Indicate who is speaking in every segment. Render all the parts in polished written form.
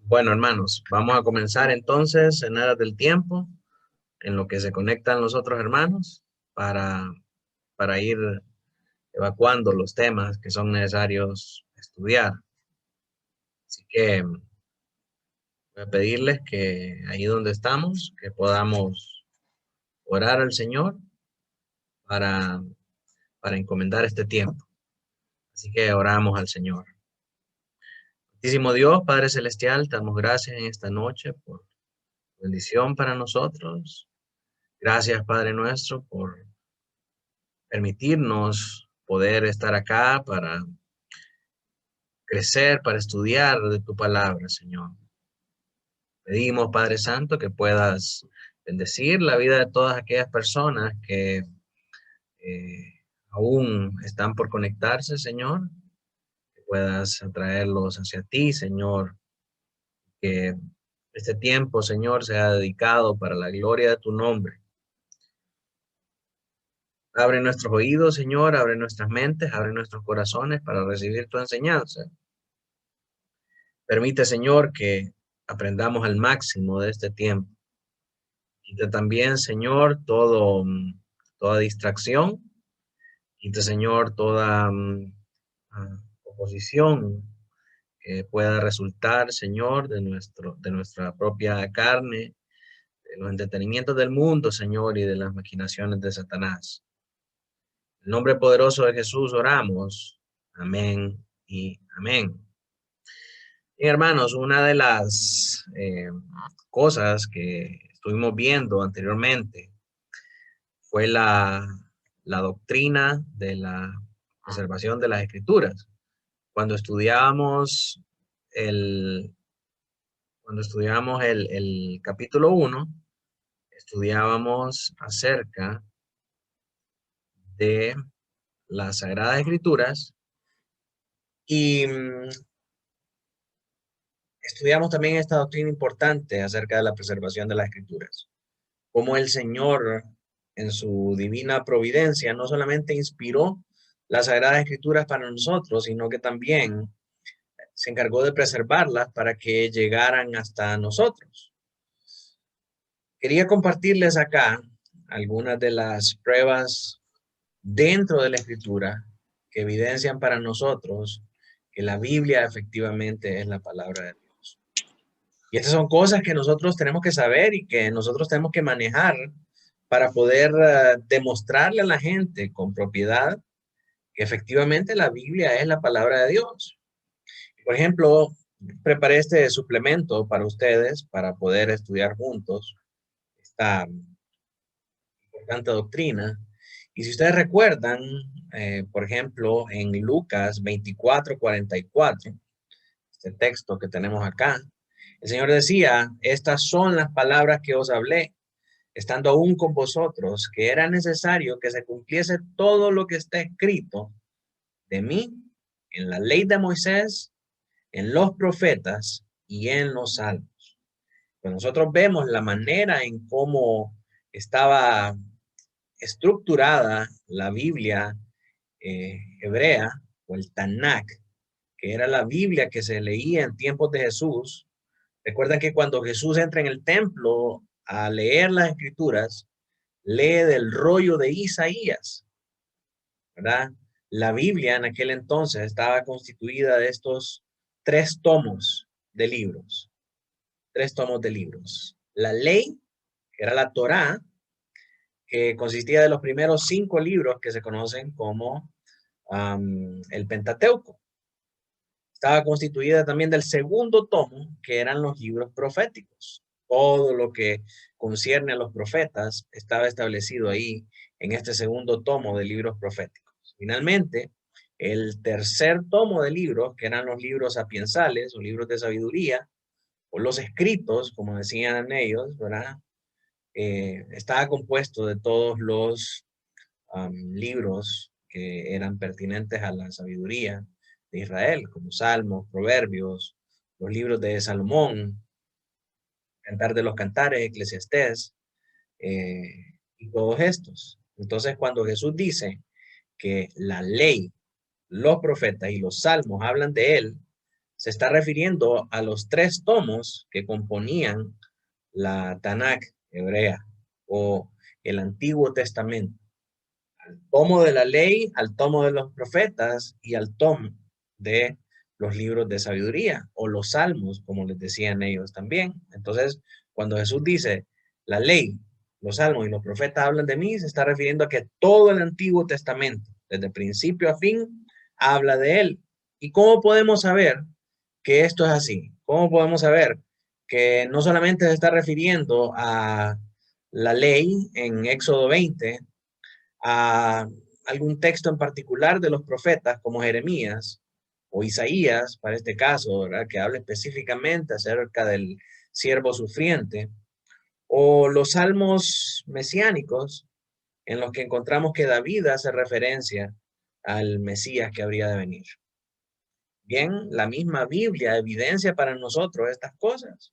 Speaker 1: Bueno, hermanos, vamos a comenzar entonces en aras del tiempo, en lo que se conectan los otros hermanos, para, para ir evacuando los temas que son necesarios estudiar. Así que voy a pedirles que ahí donde estamos, que podamos orar al Señor para, para encomendar este tiempo. Así que oramos al Señor. Santísimo Dios, Padre Celestial, te damos gracias en esta noche por tu bendición para nosotros. Gracias, Padre nuestro, por permitirnos poder estar acá para crecer, para estudiar de tu palabra, Señor. Pedimos, Padre Santo, que puedas bendecir la vida de todas aquellas personas que aún están por conectarse, Señor. Que puedas atraerlos hacia ti, Señor. Que este tiempo, Señor, sea dedicado para la gloria de tu nombre. Abre nuestros oídos, Señor, abre nuestras mentes, abre nuestros corazones para recibir tu enseñanza. Permite, Señor, que aprendamos al máximo de este tiempo. Quita también, Señor, toda distracción. Quita, Señor, toda oposición que pueda resultar, Señor, de nuestra propia carne, de los entretenimientos del mundo, Señor, y de las maquinaciones de Satanás. En el nombre poderoso de Jesús oramos. Amén y amén. Bien, hermanos, una de las cosas que estuvimos viendo anteriormente fue la doctrina de la preservación de las escrituras. Cuando estudiábamos el, cuando estudiábamos el capítulo 1, estudiábamos acerca de las Sagradas Escrituras y estudiamos también esta doctrina importante acerca de la preservación de las Escrituras. Cómo el Señor, en su divina providencia, no solamente inspiró las Sagradas Escrituras para nosotros, sino que también se encargó de preservarlas para que llegaran hasta nosotros. Quería compartirles acá algunas de las pruebas dentro de la Escritura que evidencian para nosotros que la Biblia efectivamente es la palabra de Dios. Y estas son cosas que nosotros tenemos que saber y que nosotros tenemos que manejar para poder demostrarle a la gente con propiedad que efectivamente la Biblia es la palabra de Dios. Por ejemplo, preparé este suplemento para ustedes para poder estudiar juntos esta importante doctrina. Y si ustedes recuerdan, por ejemplo, en Lucas 24:44, este texto que tenemos acá, el Señor decía, estas son las palabras que os hablé, estando aún con vosotros, que era necesario que se cumpliese todo lo que está escrito de mí en la ley de Moisés, en los profetas y en los salmos. Pues nosotros vemos la manera en cómo estaba estructurada la Biblia hebrea o el Tanakh, que era la Biblia que se leía en tiempos de Jesús. Recuerdan que cuando Jesús entra en el templo a leer las escrituras, lee del rollo de Isaías, ¿verdad? La Biblia en aquel entonces estaba constituida de estos tres tomos de libros, tres tomos de libros. La ley, que era la Torá, que consistía de los primeros 5 libros que se conocen como el Pentateuco. Estaba constituida también del segundo tomo, que eran los libros proféticos. Todo lo que concierne a los profetas estaba establecido ahí en este segundo tomo de libros proféticos. Finalmente, el tercer tomo de libros, que eran los libros sapiensales o libros de sabiduría, o los escritos, como decían ellos, ¿verdad? Estaba compuesto de todos los libros que eran pertinentes a la sabiduría de Israel, como Salmos, Proverbios, los libros de Salomón, Cantar de los Cantares, Eclesiastés, y todos estos. Entonces, cuando Jesús dice que la ley, los profetas y los salmos hablan de él, se está refiriendo a los 3 tomos que componían la Tanakh hebrea o el Antiguo Testamento. Al tomo de la ley, al tomo de los profetas y al tomo de los libros de sabiduría o los salmos, como les decían ellos también. Entonces, cuando Jesús dice la ley, los salmos y los profetas hablan de mí, se está refiriendo a que todo el Antiguo Testamento, desde principio a fin, habla de él. ¿Y cómo podemos saber que esto es así? ¿Cómo podemos saber que no solamente se está refiriendo a la ley en Éxodo 20, a algún texto en particular de los profetas como Jeremías o Isaías, para este caso, ¿verdad? Que habla específicamente acerca del siervo sufriente, o los salmos mesiánicos en los que encontramos que David hace referencia al Mesías que habría de venir? Bien, la misma Biblia evidencia para nosotros estas cosas.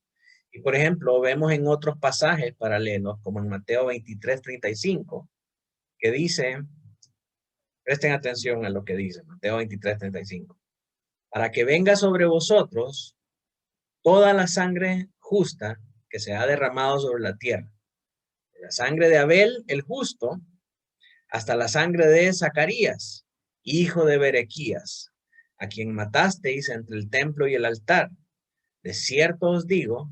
Speaker 1: Y por ejemplo, vemos en otros pasajes paralelos, como en Mateo 23:35, que dice, presten atención a lo que dice Mateo 23:35, para que venga sobre vosotros toda la sangre justa que se ha derramado sobre la tierra, de la sangre de Abel, el justo, hasta la sangre de Zacarías, hijo de Berequías, a quien matasteis entre el templo y el altar. De cierto os digo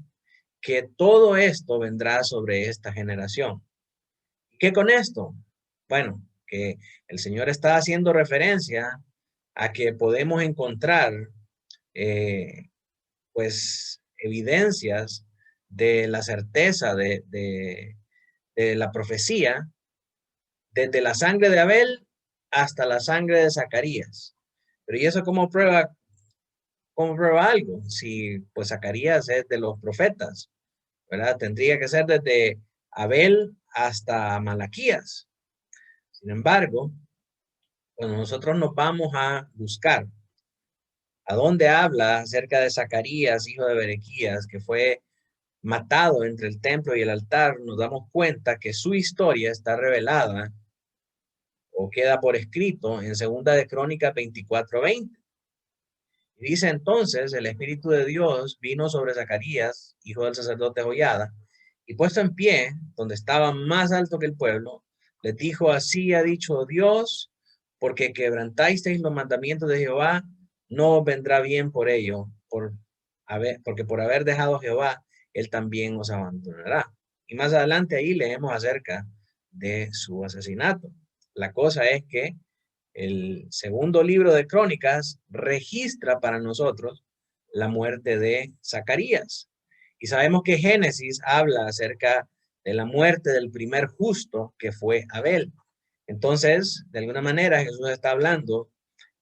Speaker 1: que todo esto vendrá sobre esta generación. ¿Y qué con esto? Bueno, que el Señor está haciendo referencia a que podemos encontrar, pues, evidencias de la certeza de la profecía, desde la sangre de Abel hasta la sangre de Zacarías. Pero ¿y eso cómo prueba algo? Si pues Zacarías es de los profetas, ¿verdad? Tendría que ser desde Abel hasta Malaquías. Sin embargo, cuando nosotros nos vamos a buscar a dónde habla acerca de Zacarías, hijo de Berequías, que fue matado entre el templo y el altar, nos damos cuenta que su historia está revelada o queda por escrito en Segunda de Crónicas 24:20. Y dice entonces, el Espíritu de Dios vino sobre Zacarías, hijo del sacerdote Joiada, y puesto en pie, donde estaba más alto que el pueblo, les dijo, así ha dicho Dios, porque quebrantasteis los mandamientos de Jehová, no os vendrá bien por ello, porque por haber dejado a Jehová, él también os abandonará. Y más adelante ahí leemos acerca de su asesinato. La cosa es que el segundo libro de Crónicas registra para nosotros la muerte de Zacarías. Y sabemos que Génesis habla acerca de la muerte del primer justo que fue Abel. Entonces, de alguna manera, Jesús está hablando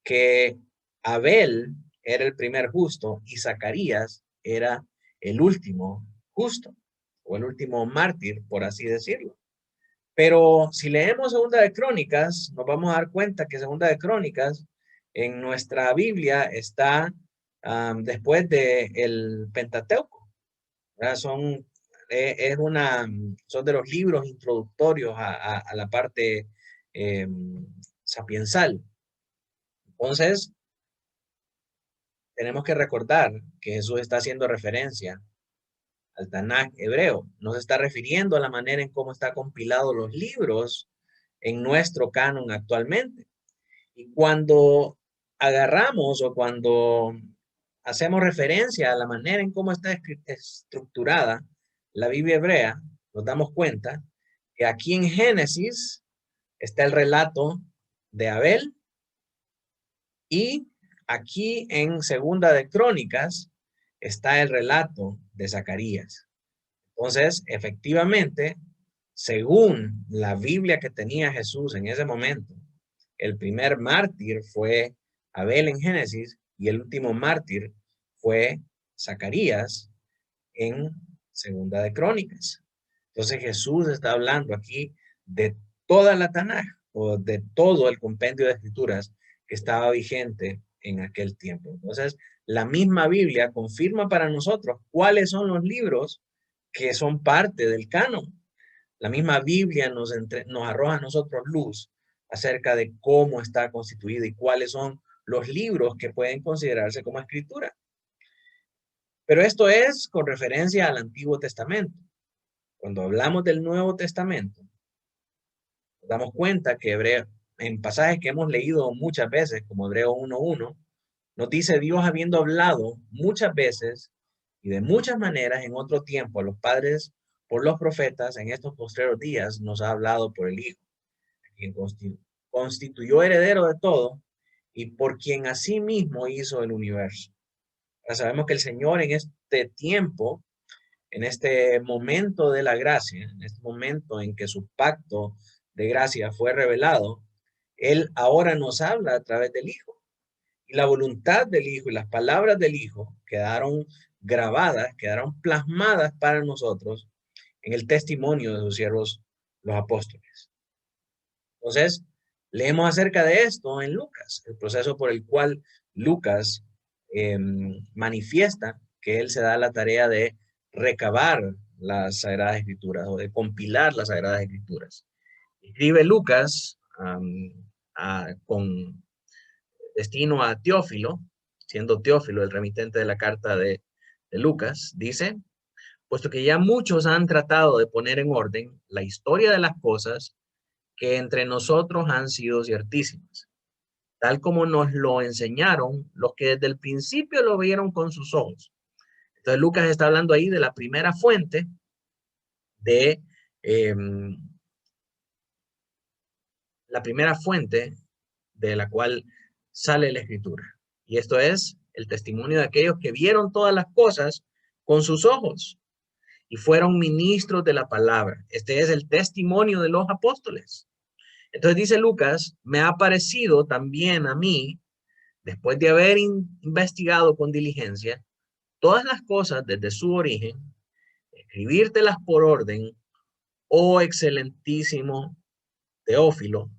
Speaker 1: que Abel era el primer justo y Zacarías era el último justo o el último mártir, por así decirlo. Pero si leemos Segunda de Crónicas, nos vamos a dar cuenta que Segunda de Crónicas en nuestra Biblia está después del Pentateuco. Son, son de los libros introductorios a la parte sapiensal. Entonces, tenemos que recordar que Jesús está haciendo referencia al Tanakh hebreo. No se está refiriendo a la manera en cómo está compilado los libros en nuestro canon actualmente. Y cuando agarramos o cuando hacemos referencia a la manera en cómo está estructurada la Biblia hebrea, nos damos cuenta que aquí en Génesis está el relato de Abel y aquí en Segunda de Crónicas está el relato de Zacarías. Entonces, efectivamente, según la Biblia que tenía Jesús en ese momento, el primer mártir fue Abel en Génesis y el último mártir fue Zacarías en Segunda de Crónicas. Entonces Jesús está hablando aquí de toda la Tanaj o de todo el compendio de escrituras que estaba vigente en aquel tiempo. Entonces, la misma Biblia confirma para nosotros cuáles son los libros que son parte del canon. La misma Biblia nos arroja a nosotros luz acerca de cómo está constituida y cuáles son los libros que pueden considerarse como escritura. Pero esto es con referencia al Antiguo Testamento. Cuando hablamos del Nuevo Testamento, nos damos cuenta que en pasajes que hemos leído muchas veces, como Hebreos 1:1, nos dice Dios habiendo hablado muchas veces y de muchas maneras en otro tiempo a los padres por los profetas, en estos postreros días nos ha hablado por el Hijo, quien constituyó heredero de todo y por quien asimismo hizo el universo. Ya sabemos que el Señor en este tiempo, en este momento de la gracia, en este momento en que su pacto de gracia fue revelado, Él ahora nos habla a través del Hijo. Y la voluntad del Hijo y las palabras del Hijo quedaron grabadas, quedaron plasmadas para nosotros en el testimonio de sus siervos, los apóstoles. Entonces, leemos acerca de esto en Lucas, el proceso por el cual Lucas manifiesta que él se da la tarea de recabar las Sagradas Escrituras o de compilar las Sagradas Escrituras. Escribe Lucas con destino a Teófilo, siendo Teófilo el remitente de la carta de Lucas, dice, puesto que ya muchos han tratado de poner en orden la historia de las cosas que entre nosotros han sido ciertísimas, tal como nos lo enseñaron los que desde el principio lo vieron con sus ojos. Entonces Lucas está hablando ahí de la primera fuente de la cual sale la escritura. Y esto es el testimonio de aquellos que vieron todas las cosas con sus ojos y fueron ministros de la palabra. Este es el testimonio de los apóstoles. Entonces dice Lucas, me ha parecido también a mí, después de haber investigado con diligencia todas las cosas desde su origen, escribírtelas por orden, oh excelentísimo Teófilo,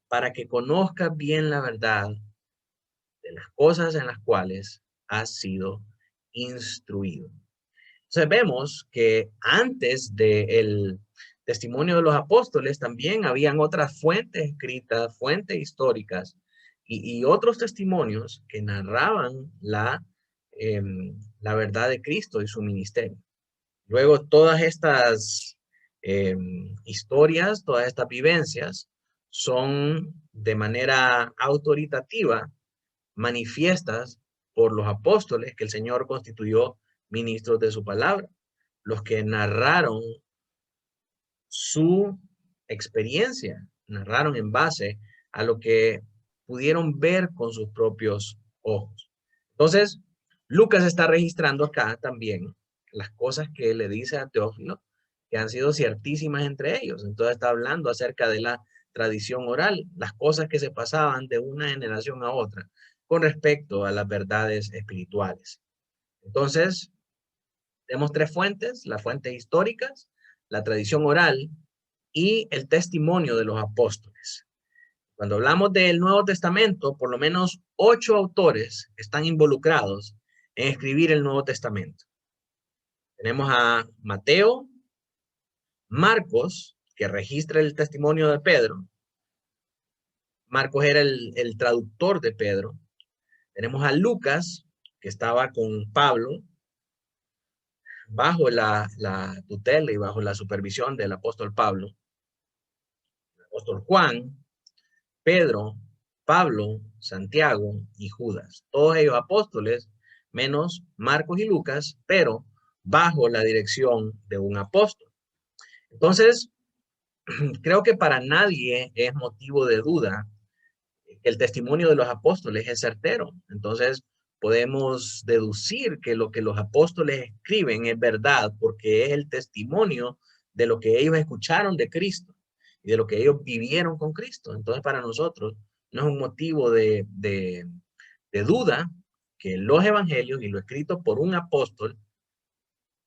Speaker 1: para que conozcas bien la verdad de las cosas en las cuales has sido instruido. Entonces vemos que antes del testimonio de los apóstoles también habían otras fuentes escritas, fuentes históricas y otros testimonios que narraban la verdad de Cristo y su ministerio. Luego todas estas historias, todas estas vivencias son de manera autoritativa manifiestas por los apóstoles que el Señor constituyó ministros de su palabra, los que narraron su experiencia, narraron en base a lo que pudieron ver con sus propios ojos. Entonces, Lucas está registrando acá también las cosas que le dice a Teófilo, que han sido ciertísimas entre ellos. Entonces está hablando acerca de la tradición oral, las cosas que se pasaban de una generación a otra con respecto a las verdades espirituales. Entonces, tenemos tres fuentes, las fuentes históricas, la tradición oral y el testimonio de los apóstoles. Cuando hablamos del Nuevo Testamento, por lo menos 8 autores están involucrados en escribir el Nuevo Testamento. Tenemos a Mateo, Marcos, que registra el testimonio de Pedro. Marcos era el traductor de Pedro. Tenemos a Lucas, que estaba con Pablo, bajo la tutela y bajo la supervisión del apóstol Pablo, el apóstol Juan, Pedro, Pablo, Santiago y Judas. Todos ellos apóstoles, menos Marcos y Lucas, pero bajo la dirección de un apóstol. Entonces, creo que para nadie es motivo de duda que el testimonio de los apóstoles es certero. Entonces, podemos deducir que lo que los apóstoles escriben es verdad porque es el testimonio de lo que ellos escucharon de Cristo y de lo que ellos vivieron con Cristo. Entonces, para nosotros no es un motivo de duda que los evangelios y lo escrito por un apóstol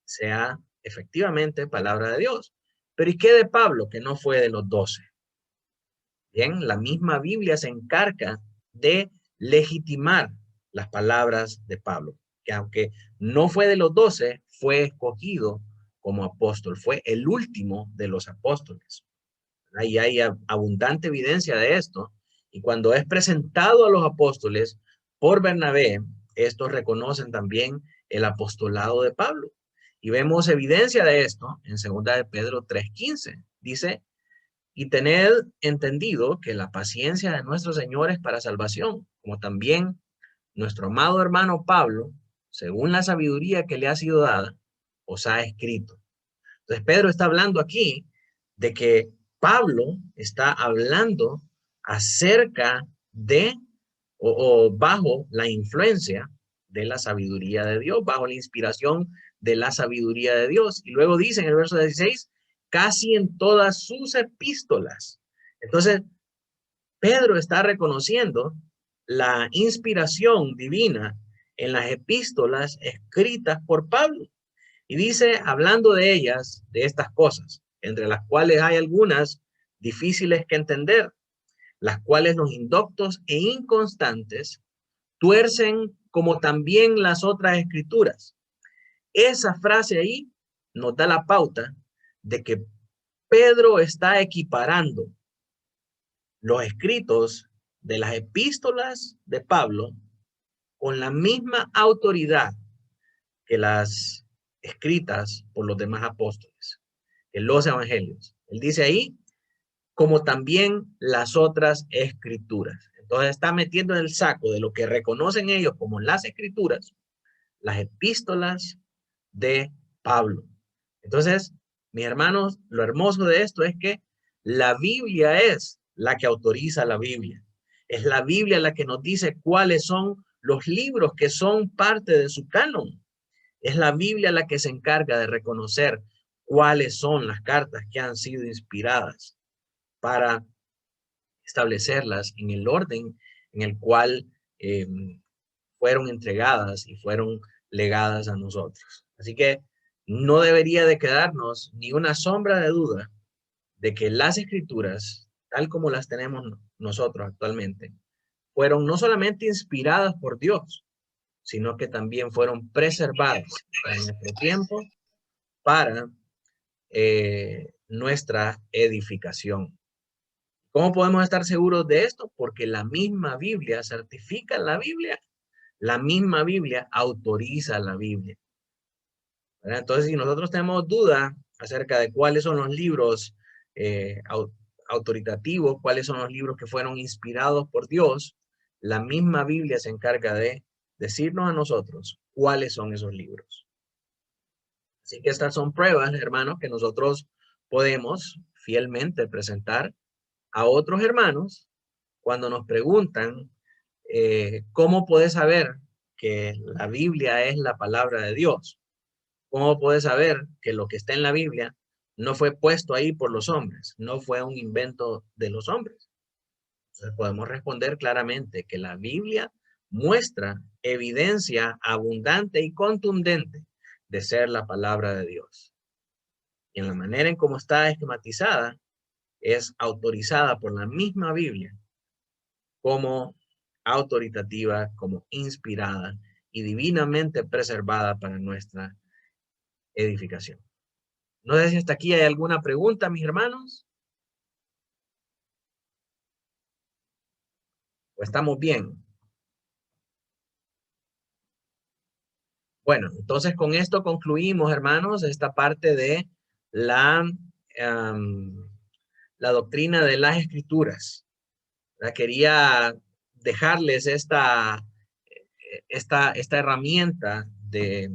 Speaker 1: sea efectivamente palabra de Dios. Pero ¿y qué de Pablo, que no fue de los 12? Bien, la misma Biblia se encarga de legitimar las palabras de Pablo, que aunque no fue de los 12, fue escogido como apóstol, fue el último de los apóstoles. Ahí hay abundante evidencia de esto, y cuando es presentado a los apóstoles por Bernabé, estos reconocen también el apostolado de Pablo. Y vemos evidencia de esto en 2 de Pedro 3:15. Dice, y tened entendido que la paciencia de nuestro Señor es para salvación, como también nuestro amado hermano Pablo, según la sabiduría que le ha sido dada, os ha escrito. Entonces Pedro está hablando aquí de que Pablo está hablando acerca de o bajo la influencia de la sabiduría de Dios, bajo la inspiración de la sabiduría de Dios. Y luego dice en el verso 16, casi en todas sus epístolas. Entonces, Pedro está reconociendo la inspiración divina en las epístolas escritas por Pablo. Y dice, hablando de ellas, de estas cosas, entre las cuales hay algunas difíciles que entender, las cuales los indoctos e inconstantes tuercen como también las otras escrituras. Esa frase ahí nos da la pauta de que Pedro está equiparando los escritos de las epístolas de Pablo con la misma autoridad que las escritas por los demás apóstoles, en los evangelios. Él dice ahí, como también las otras escrituras. Entonces está metiendo en el saco de lo que reconocen ellos como las escrituras, las epístolas de Pablo. Entonces, mis hermanos, lo hermoso de esto es que la Biblia es la que autoriza la Biblia. Es la Biblia la que nos dice cuáles son los libros que son parte de su canon. Es la Biblia la que se encarga de reconocer cuáles son las cartas que han sido inspiradas para establecerlas en el orden en el cual fueron entregadas y fueron legadas a nosotros. Así que no debería de quedarnos ni una sombra de duda de que las escrituras, tal como las tenemos nosotros actualmente, fueron no solamente inspiradas por Dios, sino que también fueron preservadas en nuestro tiempo para nuestra edificación. ¿Cómo podemos estar seguros de esto? Porque la misma Biblia certifica la Biblia. La misma Biblia autoriza la Biblia. ¿Verdad? Entonces, si nosotros tenemos duda acerca de cuáles son los libros autoritativos, cuáles son los libros que fueron inspirados por Dios, la misma Biblia se encarga de decirnos a nosotros cuáles son esos libros. Así que estas son pruebas, hermanos, que nosotros podemos fielmente presentar a otros hermanos cuando nos preguntan ¿cómo puedes saber que la Biblia es la palabra de Dios? ¿Cómo puedes saber que lo que está en la Biblia no fue puesto ahí por los hombres, no fue un invento de los hombres? Entonces podemos responder claramente que la Biblia muestra evidencia abundante y contundente de ser la palabra de Dios. Y en la manera en cómo está esquematizada, es autorizada por la misma Biblia como autoritativa, como inspirada y divinamente preservada para nuestra edificación. No sé si hasta aquí hay alguna pregunta, mis hermanos. ¿O estamos bien? Bueno, entonces con esto concluimos, hermanos, esta parte de la, la doctrina de las escrituras. Quería dejarles esta herramienta de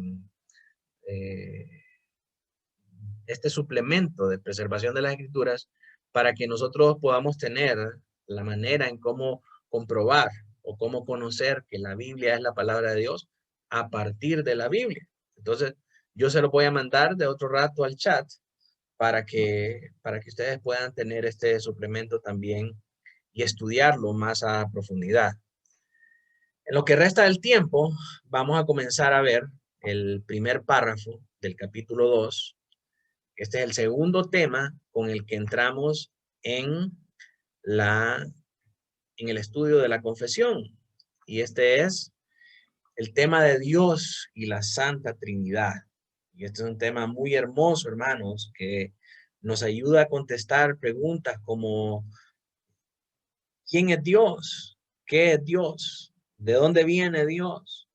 Speaker 1: este suplemento de preservación de las escrituras para que nosotros podamos tener la manera en cómo comprobar o cómo conocer que la Biblia es la palabra de Dios a partir de la Biblia. Entonces, yo se lo voy a mandar de otro rato al chat para que ustedes puedan tener este suplemento también y estudiarlo más a profundidad. En lo que resta del tiempo, vamos a comenzar a ver el primer párrafo del capítulo 2. Este es el segundo tema con el que entramos en el estudio de la confesión. Y este es el tema de Dios y la Santa Trinidad. Y este es un tema muy hermoso, hermanos, que nos ayuda a contestar preguntas como ¿quién es Dios? ¿Qué es Dios? ¿De dónde viene Dios?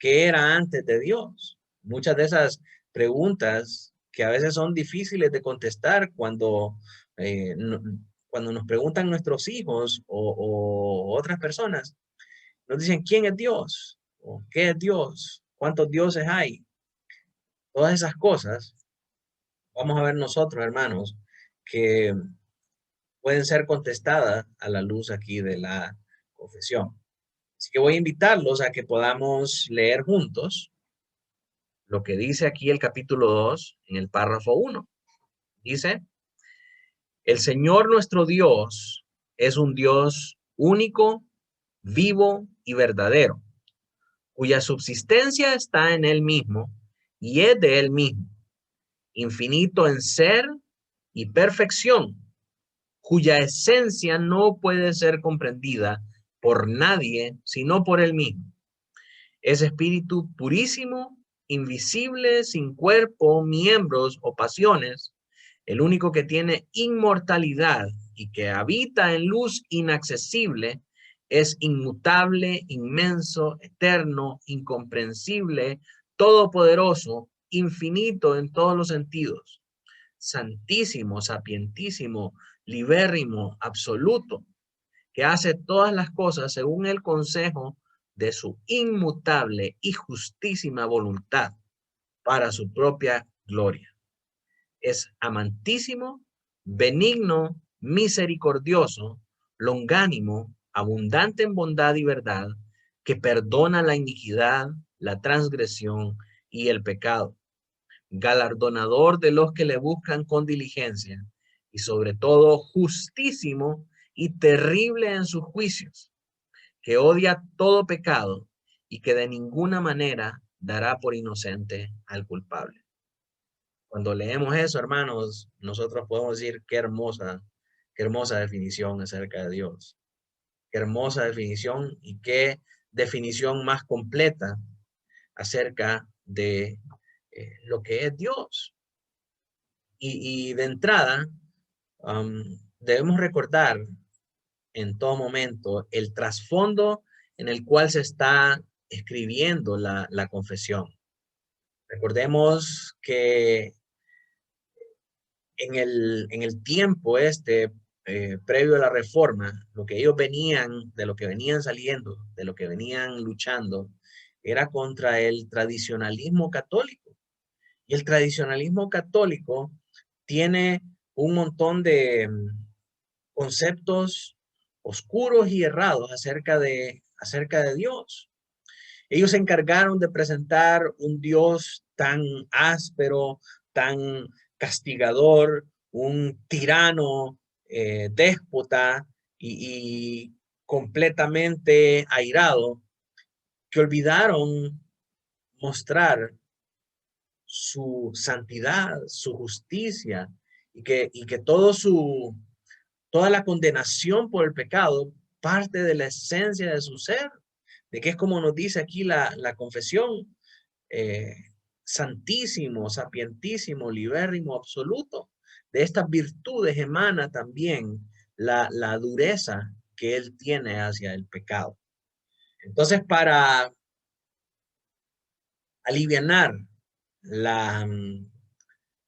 Speaker 1: ¿qué era antes de Dios? Muchas de esas preguntas que a veces son difíciles de contestar cuando nos preguntan nuestros hijos o otras personas, nos dicen, ¿quién es Dios? ¿O qué es Dios? ¿Cuántos dioses hay? Todas esas cosas, vamos a ver nosotros, hermanos, que pueden ser contestadas a la luz aquí de la confesión. Así que voy a invitarlos a que podamos leer juntos lo que dice aquí el capítulo 2 en el párrafo 1. Dice, el Señor nuestro Dios es un Dios único, vivo y verdadero, cuya subsistencia está en Él mismo y es de Él mismo, infinito en ser y perfección, cuya esencia no puede ser comprendida por nadie sino por Él mismo. Es espíritu purísimo, invisible, sin cuerpo, miembros o pasiones, el único que tiene inmortalidad y que habita en luz inaccesible, es inmutable, inmenso, eterno, incomprensible, todopoderoso, infinito en todos los sentidos, santísimo, sapientísimo, libérrimo, absoluto, que hace todas las cosas según el consejo de su inmutable y justísima voluntad para su propia gloria. Es amantísimo, benigno, misericordioso, longánimo, abundante en bondad y verdad, que perdona la iniquidad, la transgresión y el pecado, galardonador de los que le buscan con diligencia, y sobre todo justísimo y terrible en sus juicios, que odia todo pecado y que de ninguna manera dará por inocente al culpable. Cuando leemos eso, hermanos, nosotros podemos decir qué hermosa definición acerca de Dios. Qué hermosa definición y qué definición más completa acerca de lo que es Dios. Y de entrada, debemos recordar en todo momento el trasfondo en el cual se está escribiendo la confesión. Recordemos que en el tiempo previo a la reforma, de lo que venían saliendo, de lo que venían luchando, era contra el tradicionalismo católico. Y el tradicionalismo católico tiene un montón de conceptos oscuros y errados acerca de Dios. Ellos se encargaron de presentar un Dios tan áspero, tan castigador, un tirano, déspota y completamente airado, que olvidaron mostrar su santidad, su justicia y que toda la condenación por el pecado parte de la esencia de su ser, de que es como nos dice aquí la confesión, eh, santísimo, sapientísimo, libérrimo, absoluto. De estas virtudes emana también la dureza que él tiene hacia el pecado. Entonces, para alivianar la,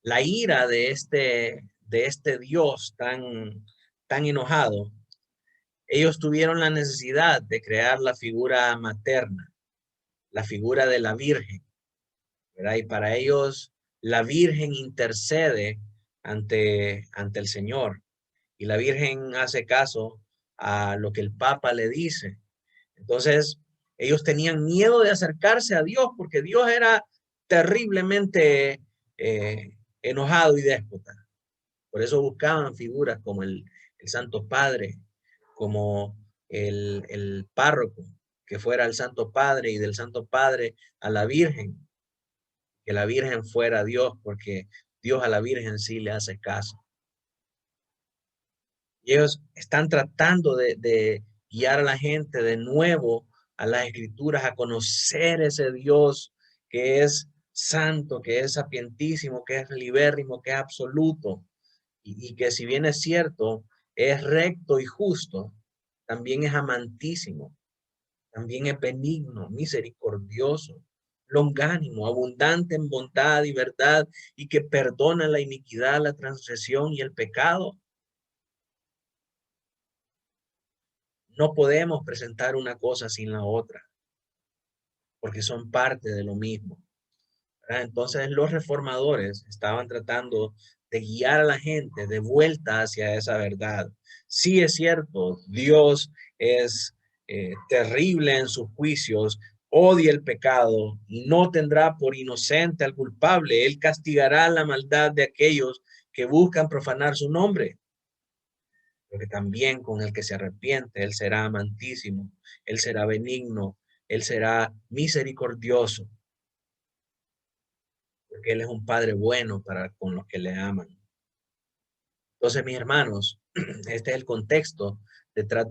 Speaker 1: la ira de este Dios tan enojado, ellos tuvieron la necesidad de crear la figura materna, la figura de la Virgen, ¿verdad? Y para ellos la Virgen intercede ante el Señor y la Virgen hace caso a lo que el Papa le dice. Entonces, ellos tenían miedo de acercarse a Dios porque Dios era terriblemente enojado y déspota. Por eso buscaban figuras como el Santo Padre, como el párroco, que fuera el Santo Padre, y del Santo Padre a la Virgen, que la Virgen fuera Dios, porque Dios a la Virgen sí le hace caso. Y ellos están tratando de guiar a la gente de nuevo a las Escrituras, a conocer ese Dios que es santo, que es sapientísimo, que es libérrimo, que es absoluto, y que si bien es cierto, es recto y justo, también es amantísimo, También es benigno, misericordioso, longánimo, abundante en bondad y verdad, y que perdona la iniquidad, la transgresión y el pecado. No podemos presentar una cosa sin la otra, porque son parte de lo mismo, ¿verdad? Entonces los reformadores estaban tratando de guiar a la gente de vuelta hacia esa verdad. Sí es cierto, Dios es terrible en sus juicios, odia el pecado y no tendrá por inocente al culpable. Él castigará la maldad de aquellos que buscan profanar su nombre, porque también con el que se arrepiente, Él será amantísimo, Él será benigno, Él será misericordioso, porque Él es un Padre bueno para con los que le aman. Entonces, mis hermanos, este es el contexto detrás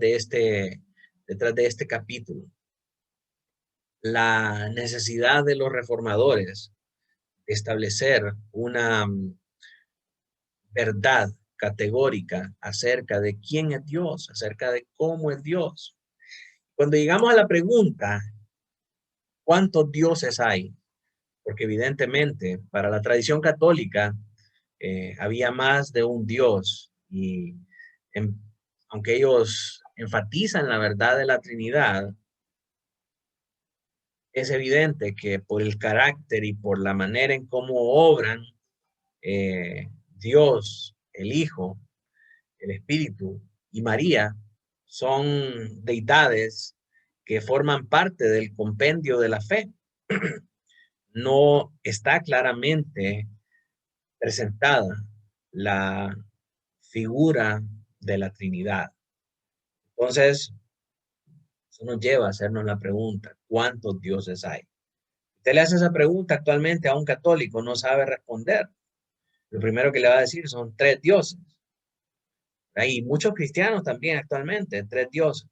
Speaker 1: detrás de este capítulo. La necesidad de los reformadores de establecer una verdad categórica acerca de quién es Dios, acerca de cómo es Dios. Cuando llegamos a la pregunta, ¿cuántos dioses hay? Porque evidentemente para la tradición católica había más de un Dios y en, aunque ellos enfatizan la verdad de la Trinidad, es evidente que por el carácter y por la manera en cómo obran Dios, el Hijo, el Espíritu y María son deidades que forman parte del compendio de la fe. No está claramente presentada la figura de la Trinidad. Entonces, eso nos lleva a hacernos la pregunta, ¿cuántos dioses hay? Usted le hace esa pregunta actualmente a un católico, no sabe responder. Lo primero que le va a decir son tres dioses. Hay muchos cristianos también actualmente, tres dioses.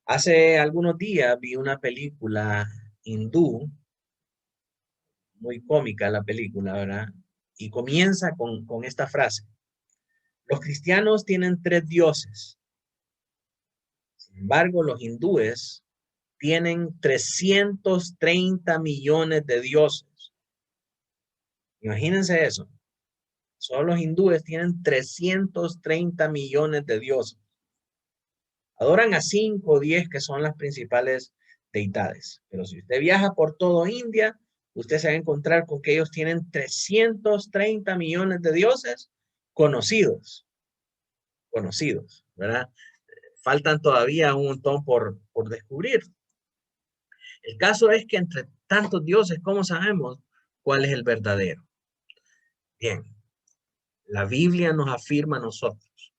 Speaker 1: Hace algunos días vi una película hindú, muy cómica la película, ¿verdad? Y comienza con esta frase. Los cristianos tienen tres dioses. Sin embargo, los hindúes tienen 330 millones de dioses. Imagínense eso. Solo los hindúes tienen 330 millones de dioses. Adoran a 5 o 10 que son las principales deidades. Pero si usted viaja por todo India, usted se va a encontrar con que ellos tienen 330 millones de dioses conocidos. Conocidos, ¿verdad? Faltan todavía un montón por descubrir. El caso es que entre tantos dioses, ¿cómo sabemos cuál es el verdadero? Bien, la Biblia nos afirma a nosotros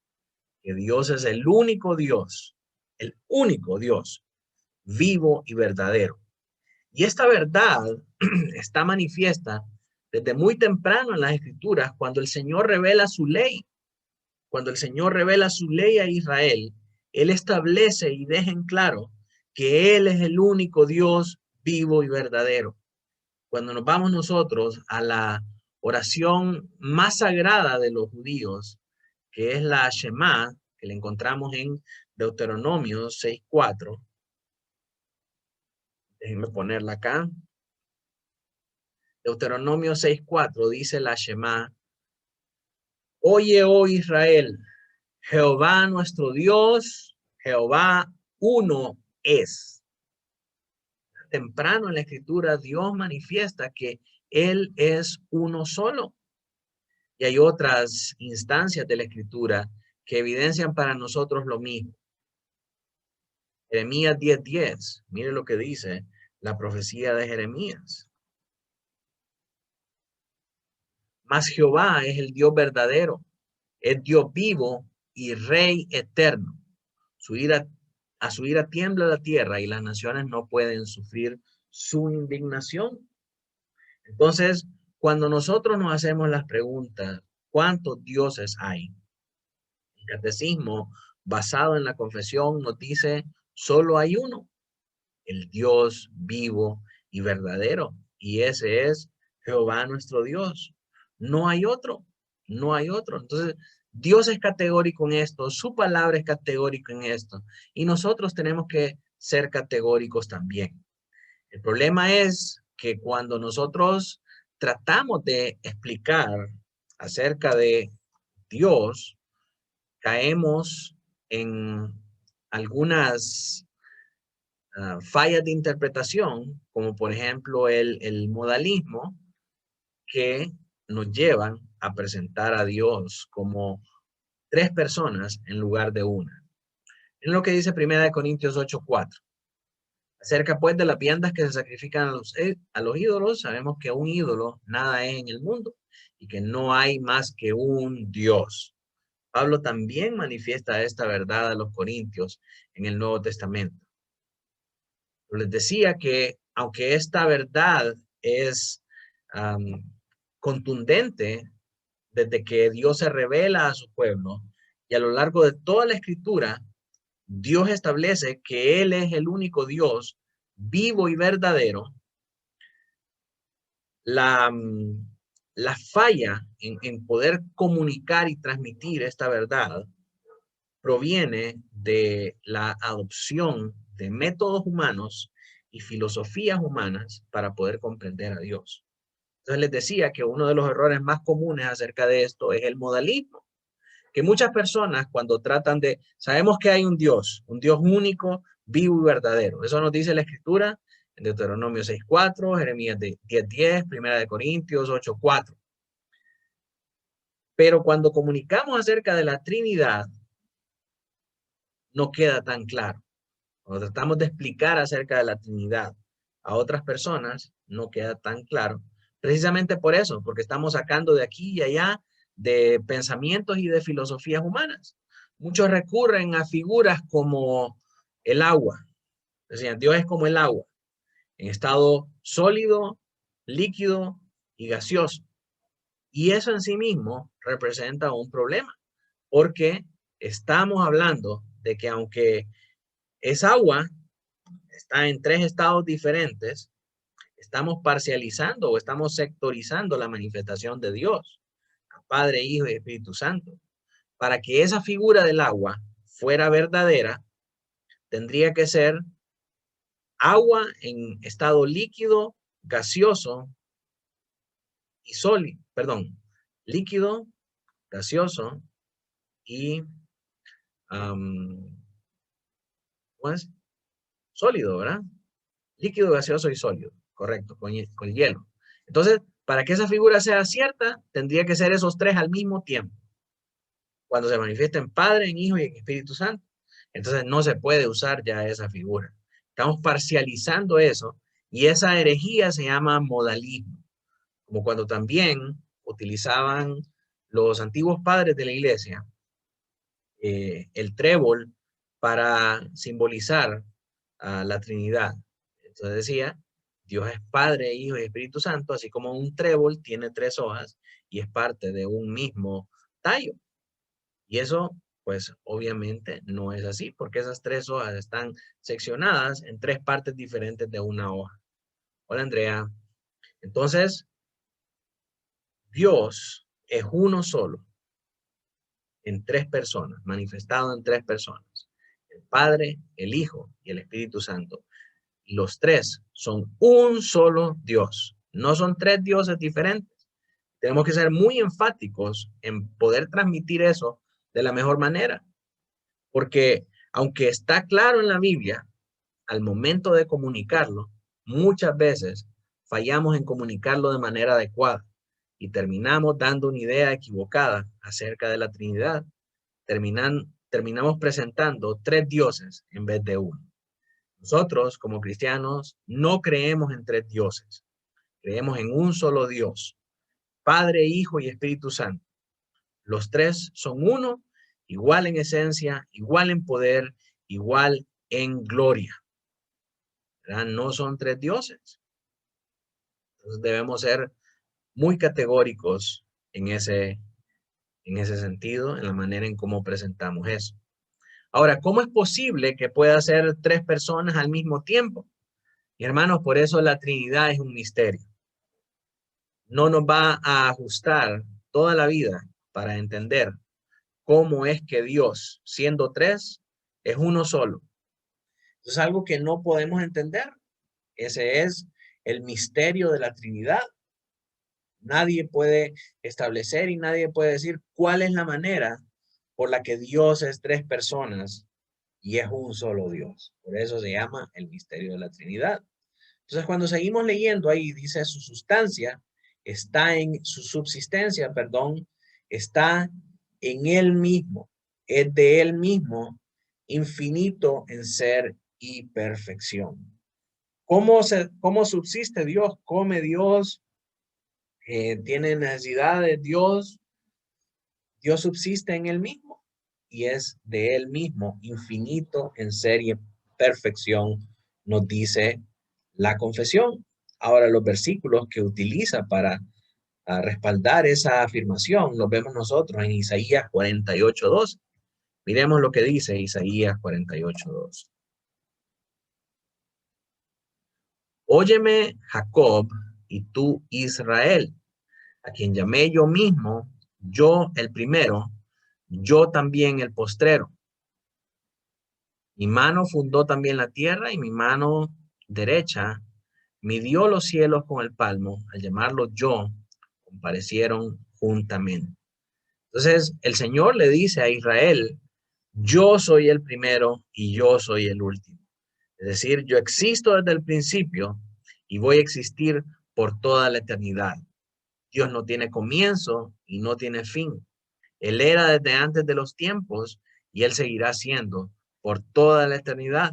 Speaker 1: que Dios es el único Dios vivo y verdadero. Y esta verdad está manifiesta desde muy temprano en las Escrituras, cuando el Señor revela su ley. Cuando el Señor revela su ley a Israel, Él establece y deja en claro que Él es el único Dios vivo y verdadero. Cuando nos vamos nosotros a la oración más sagrada de los judíos, que es la Shema, que la encontramos en Deuteronomio 6:4. Déjenme ponerla acá. Deuteronomio 6:4 dice la Shema. Oye, oh Israel, Jehová nuestro Dios, Jehová uno es. Temprano en la escritura Dios manifiesta que Él es uno solo. Y hay otras instancias de la escritura que evidencian para nosotros lo mismo. Jeremías 10:10, mire lo que dice la profecía de Jeremías. Mas Jehová es el Dios verdadero, es Dios vivo y Rey eterno. A su ira tiembla la tierra y las naciones no pueden sufrir su indignación. Entonces, cuando nosotros nos hacemos las preguntas, ¿cuántos dioses hay? El catecismo, basado en la confesión, nos dice, solo hay uno, el Dios vivo y verdadero, y ese es Jehová nuestro Dios. No hay otro, no hay otro. Entonces, Dios es categórico en esto, su palabra es categórica en esto, y nosotros tenemos que ser categóricos también. El problema es que cuando nosotros tratamos de explicar acerca de Dios, caemos en algunas fallas de interpretación, como por ejemplo el modalismo, que nos llevan a presentar a Dios como tres personas en lugar de una. En lo que dice 1 Corintios 8:4. Acerca pues de las viandas que se sacrifican a los ídolos, sabemos que un ídolo nada es en el mundo y que no hay más que un Dios. Pablo también manifiesta esta verdad a los corintios en el Nuevo Testamento. Les decía que aunque esta verdad es contundente desde que Dios se revela a su pueblo y a lo largo de toda la escritura, Dios establece que Él es el único Dios vivo y verdadero. La falla en poder comunicar y transmitir esta verdad proviene de la adopción de métodos humanos y filosofías humanas para poder comprender a Dios. Entonces les decía que uno de los errores más comunes acerca de esto es el modalismo, que muchas personas cuando tratan de, sabemos que hay un Dios único, vivo y verdadero. Eso nos dice la Escritura en Deuteronomio 6:4, Jeremías 10:10, 1 Corintios 8:4. Pero cuando comunicamos acerca de la Trinidad, no queda tan claro. Cuando tratamos de explicar acerca de la Trinidad a otras personas, no queda tan claro. Precisamente por eso, porque estamos sacando de aquí y allá de pensamientos y de filosofías humanas. Muchos recurren a figuras como el agua. Decían, Dios es como el agua, en estado sólido, líquido y gaseoso. Y eso en sí mismo representa un problema, porque estamos hablando de que aunque es agua, está en tres estados diferentes, estamos parcializando o estamos sectorizando la manifestación de Dios, Padre, Hijo y Espíritu Santo. Para que esa figura del agua fuera verdadera, tendría que ser agua en estado líquido, gaseoso y sólido, perdón, líquido, gaseoso y ¿cómo es? Sólido, ¿verdad? Líquido, gaseoso y sólido, correcto, con hielo. Entonces, para que esa figura sea cierta, tendría que ser esos tres al mismo tiempo. Cuando se manifiesta en Padre, en Hijo y en Espíritu Santo. Entonces no se puede usar ya esa figura. Estamos parcializando eso y esa herejía se llama modalismo. Como cuando también utilizaban los antiguos padres de la iglesia el trébol para simbolizar a la Trinidad. Entonces decía, Dios es Padre, Hijo y Espíritu Santo, así como un trébol tiene tres hojas y es parte de un mismo tallo. Y eso, pues obviamente no es así, porque esas tres hojas están seccionadas en tres partes diferentes de una hoja. Hola, Andrea. Entonces, Dios es uno solo, en tres personas, manifestado en tres personas. El Padre, el Hijo y el Espíritu Santo. Y los tres son un solo Dios. No son tres dioses diferentes. Tenemos que ser muy enfáticos en poder transmitir eso de la mejor manera. Porque aunque está claro en la Biblia, al momento de comunicarlo, muchas veces fallamos en comunicarlo de manera adecuada y terminamos dando una idea equivocada acerca de la Trinidad. Terminamos presentando tres dioses en vez de uno. Nosotros, como cristianos, no creemos en tres dioses. Creemos en un solo Dios, Padre, Hijo y Espíritu Santo. Los tres son uno, igual en esencia, igual en poder, igual en gloria. ¿Verdad? No son tres dioses. Entonces debemos ser muy categóricos en ese sentido, en la manera en cómo presentamos eso. Ahora, ¿cómo es posible que pueda ser tres personas al mismo tiempo? Y hermanos, por eso la Trinidad es un misterio. No nos va a ajustar toda la vida para entender cómo es que Dios, siendo tres, es uno solo. Es algo que no podemos entender. Ese es el misterio de la Trinidad. Nadie puede establecer y nadie puede decir cuál es la manera por la que Dios es tres personas y es un solo Dios. Por eso se llama el misterio de la Trinidad. Entonces, cuando seguimos leyendo ahí, dice su sustancia está en su subsistencia, perdón, está en él mismo, es de él mismo, infinito en ser y perfección. ¿Cómo subsiste Dios? ¿Come Dios? ¿Tiene necesidades Dios? Dios subsiste en él mismo y es de él mismo, infinito en ser y en perfección, nos dice la confesión. Ahora, los versículos que utiliza para respaldar esa afirmación los vemos nosotros en Isaías 48:2. Miremos lo que dice Isaías 48:2. Óyeme, Jacob, y tú, Israel, a quien llamé yo mismo, yo el primero, yo también el postrero. Mi mano fundó también la tierra y mi mano derecha midió los cielos con el palmo. Al llamarlo yo, comparecieron juntamente. Entonces, el Señor le dice a Israel, yo soy el primero y yo soy el último. Es decir, yo existo desde el principio y voy a existir por toda la eternidad. Dios no tiene comienzo y no tiene fin. Él era desde antes de los tiempos y Él seguirá siendo por toda la eternidad.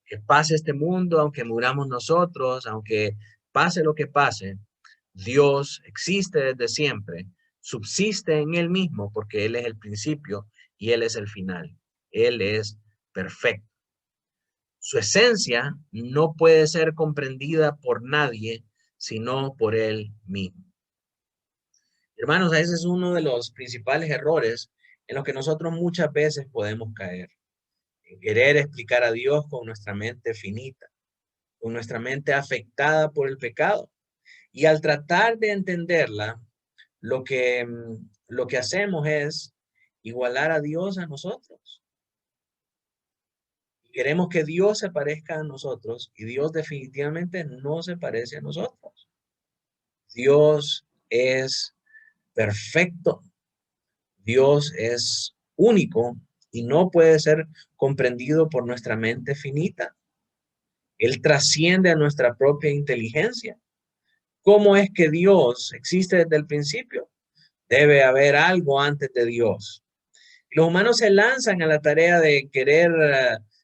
Speaker 1: Que pase este mundo, aunque muramos nosotros, aunque pase lo que pase, Dios existe desde siempre, subsiste en Él mismo porque Él es el principio y Él es el final. Él es perfecto. Su esencia no puede ser comprendida por nadie, sino por Él mismo. Hermanos, ese es uno de los principales errores en los que nosotros muchas veces podemos caer. En querer explicar a Dios con nuestra mente finita, con nuestra mente afectada por el pecado. Y al tratar de entenderla, lo que hacemos es igualar a Dios a nosotros. Queremos que Dios se parezca a nosotros y Dios definitivamente no se parece a nosotros. Dios es perfecto. Dios es único y no puede ser comprendido por nuestra mente finita. Él trasciende a nuestra propia inteligencia. ¿Cómo es que Dios existe desde el principio? Debe haber algo antes de Dios. Los humanos se lanzan a la tarea de querer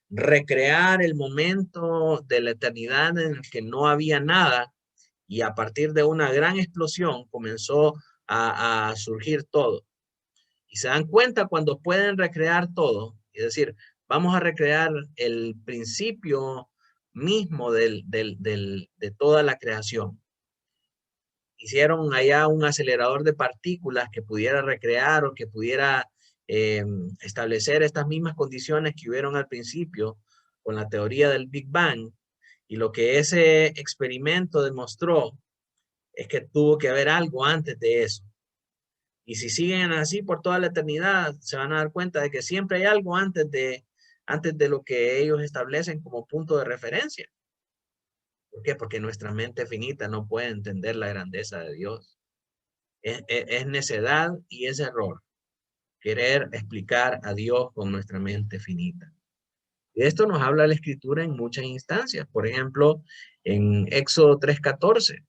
Speaker 1: recrear el momento de la eternidad en el que no había nada y a partir de una gran explosión comenzó a surgir todo. Y se dan cuenta cuando pueden recrear todo, es decir, vamos a recrear el principio mismo de toda la creación. Hicieron allá un acelerador de partículas que pudiera recrear o que pudiera establecer estas mismas condiciones que hubieron al principio con la teoría del Big Bang. Y lo que ese experimento demostró es que tuvo que haber algo antes de eso. Y si siguen así por toda la eternidad, se van a dar cuenta de que siempre hay algo antes de lo que ellos establecen como punto de referencia. ¿Por qué? Porque nuestra mente finita no puede entender la grandeza de Dios. Es necedad y es error querer explicar a Dios con nuestra mente finita. Y de esto nos habla la Escritura en muchas instancias. Por ejemplo, en Éxodo 3:14.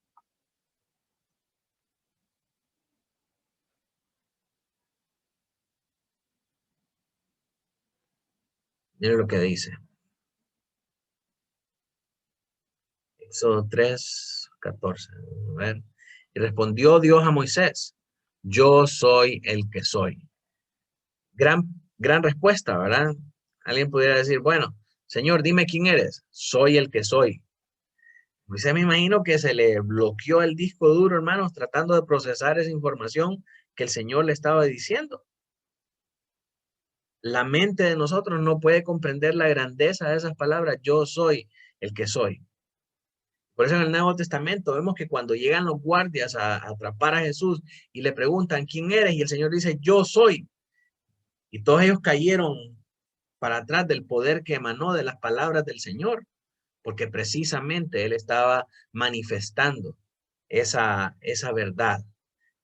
Speaker 1: Miren lo que dice. Éxodo 3:14. A ver. Y respondió Dios a Moisés, yo soy el que soy. Gran respuesta, ¿verdad? Alguien pudiera decir, bueno, Señor, dime quién eres. Soy el que soy. Moisés me imagino que se le bloqueó el disco duro, hermanos, tratando de procesar esa información que el Señor le estaba diciendo. La mente de nosotros no puede comprender la grandeza de esas palabras. Yo soy el que soy. Por eso en el Nuevo Testamento vemos que cuando llegan los guardias a atrapar a Jesús y le preguntan quién eres y el Señor dice yo soy. Y todos ellos cayeron para atrás del poder que emanó de las palabras del Señor, porque precisamente Él estaba manifestando esa verdad,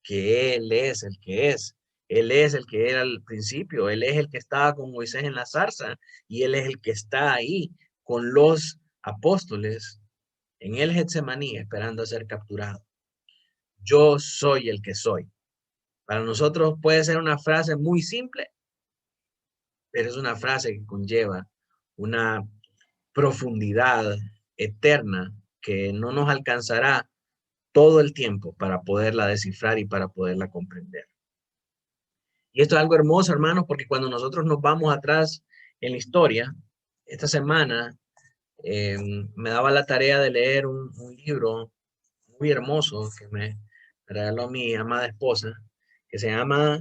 Speaker 1: que Él es el que es. Él es el que era al principio, Él es el que estaba con Moisés en la zarza y Él es el que está ahí con los apóstoles en el Getsemaní esperando a ser capturado. Yo soy el que soy. Para nosotros puede ser una frase muy simple, pero es una frase que conlleva una profundidad eterna que no nos alcanzará todo el tiempo para poderla descifrar y para poderla comprender. Y esto es algo hermoso, hermanos, porque cuando nosotros nos vamos atrás en la historia, esta semana me daba la tarea de leer un libro muy hermoso que me regaló mi amada esposa, que se llama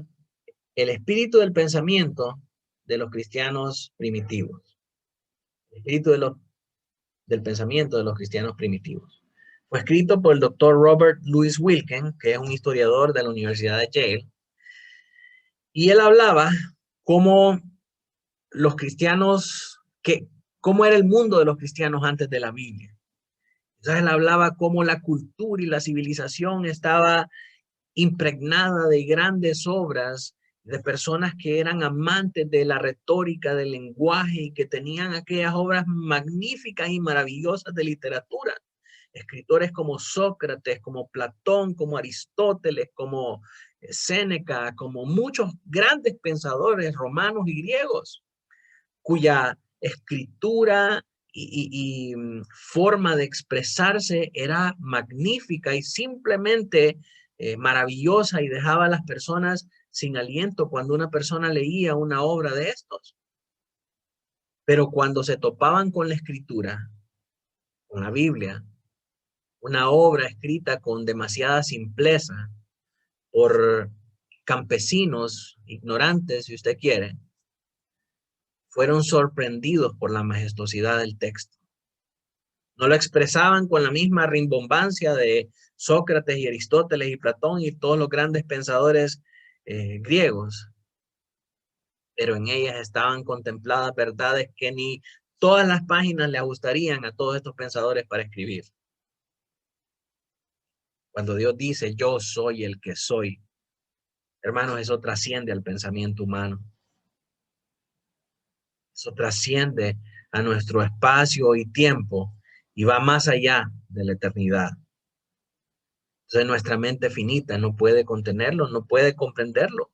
Speaker 1: El espíritu del pensamiento de los cristianos primitivos. El espíritu del pensamiento de los cristianos primitivos. Fue escrito por el doctor Robert Louis Wilken, que es un historiador de la Universidad de Yale, y él hablaba cómo los cristianos, cómo era el mundo de los cristianos antes de la Biblia. Entonces él hablaba cómo la cultura y la civilización estaba impregnada de grandes obras, de personas que eran amantes de la retórica, del lenguaje y que tenían aquellas obras magníficas y maravillosas de literatura. Escritores como Sócrates, como Platón, como Aristóteles, como Séneca, como muchos grandes pensadores romanos y griegos, cuya escritura y forma de expresarse era magnífica y simplemente maravillosa y dejaba a las personas sin aliento cuando una persona leía una obra de estos. Pero cuando se topaban con la escritura, con la Biblia, una obra escrita con demasiada simpleza por campesinos ignorantes, si usted quiere, fueron sorprendidos por la majestuosidad del texto. No lo expresaban con la misma rimbombancia de Sócrates y Aristóteles y Platón y todos los grandes pensadores griegos, pero en ellas estaban contempladas verdades que ni todas las páginas le ajustarían a todos estos pensadores para escribir. Cuando Dios dice, yo soy el que soy, hermanos, eso trasciende al pensamiento humano. Eso trasciende a nuestro espacio y tiempo y va más allá de la eternidad. Entonces nuestra mente finita no puede contenerlo, no puede comprenderlo.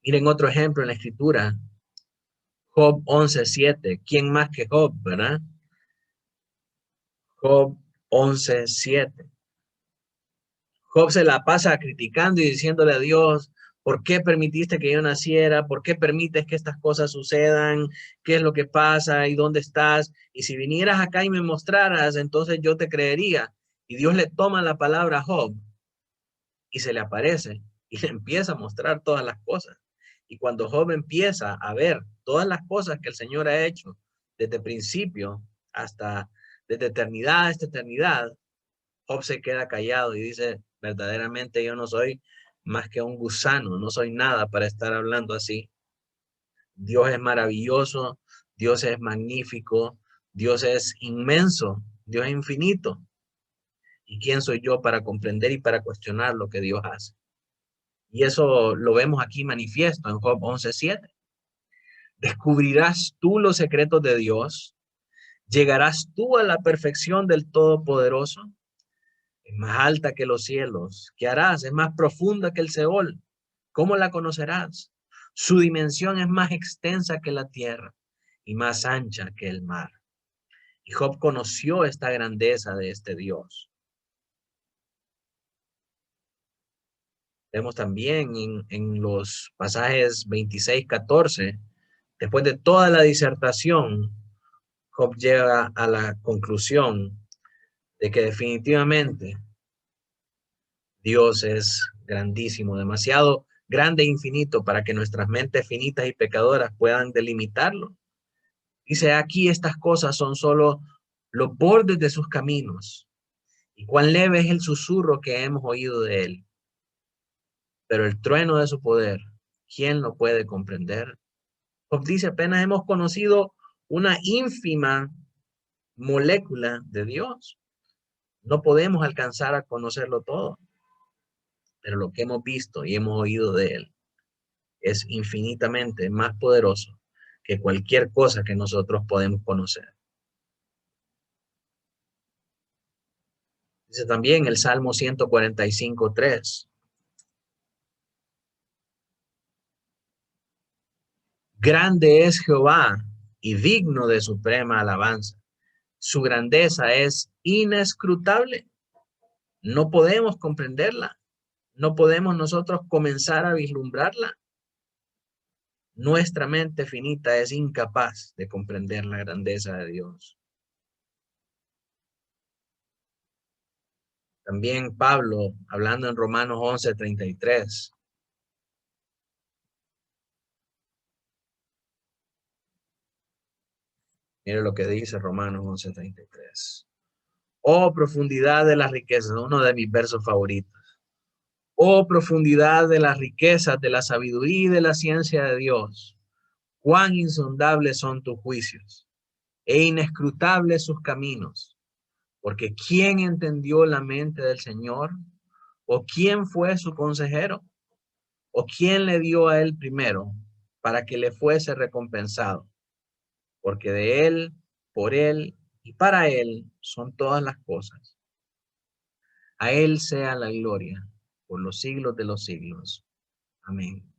Speaker 1: Miren otro ejemplo en la escritura. Job 11:7. ¿Quién más que Job, verdad? Job 11:7. Job se la pasa criticando y diciéndole a Dios, ¿por qué permitiste que yo naciera? ¿Por qué permites que estas cosas sucedan? ¿Qué es lo que pasa? ¿Y dónde estás? Y si vinieras acá y me mostraras, entonces yo te creería. Y Dios le toma la palabra a Job y se le aparece y le empieza a mostrar todas las cosas. Y cuando Job empieza a ver todas las cosas que el Señor ha hecho desde principio hasta desde eternidad hasta eternidad, Job se queda callado y dice, verdaderamente yo no soy más que un gusano, no soy nada para estar hablando así. Dios es maravilloso, Dios es magnífico, Dios es inmenso, Dios es infinito. ¿Y quién soy yo para comprender y para cuestionar lo que Dios hace? Y eso lo vemos aquí manifiesto en Job 11:7. ¿Descubrirás tú los secretos de Dios? ¿Llegarás tú a la perfección del Todopoderoso? Es más alta que los cielos. ¿Qué harás? Es más profunda que el Seol. ¿Cómo la conocerás? Su dimensión es más extensa que la tierra y más ancha que el mar. Y Job conoció esta grandeza de este Dios. Vemos también en los pasajes 26-14, después de toda la disertación, Job llega a la conclusión de que definitivamente Dios es grandísimo, demasiado grande e infinito para que nuestras mentes finitas y pecadoras puedan delimitarlo. Dice, aquí estas cosas son solo los bordes de sus caminos, y cuán leve es el susurro que hemos oído de él. Pero el trueno de su poder, ¿quién lo puede comprender? Job dice, apenas hemos conocido una ínfima molécula de Dios. No podemos alcanzar a conocerlo todo, pero lo que hemos visto y hemos oído de Él es infinitamente más poderoso que cualquier cosa que nosotros podemos conocer. Dice también el Salmo 145:3. Grande es Jehová y digno de suprema alabanza. Su grandeza es inescrutable. No podemos comprenderla. No podemos nosotros comenzar a vislumbrarla. Nuestra mente finita es incapaz de comprender la grandeza de Dios. También Pablo, hablando en Romanos 11:33. Mire lo que dice Romanos 11:33. Oh, profundidad de las riquezas, uno de mis versos favoritos. Oh, profundidad de las riquezas, de la sabiduría y de la ciencia de Dios. Cuán insondables son tus juicios e inescrutables sus caminos. Porque ¿quién entendió la mente del Señor? ¿O quién fue su consejero? ¿O quién le dio a él primero para que le fuese recompensado? Porque de él, por él y para él son todas las cosas. A él sea la gloria por los siglos de los siglos. Amén.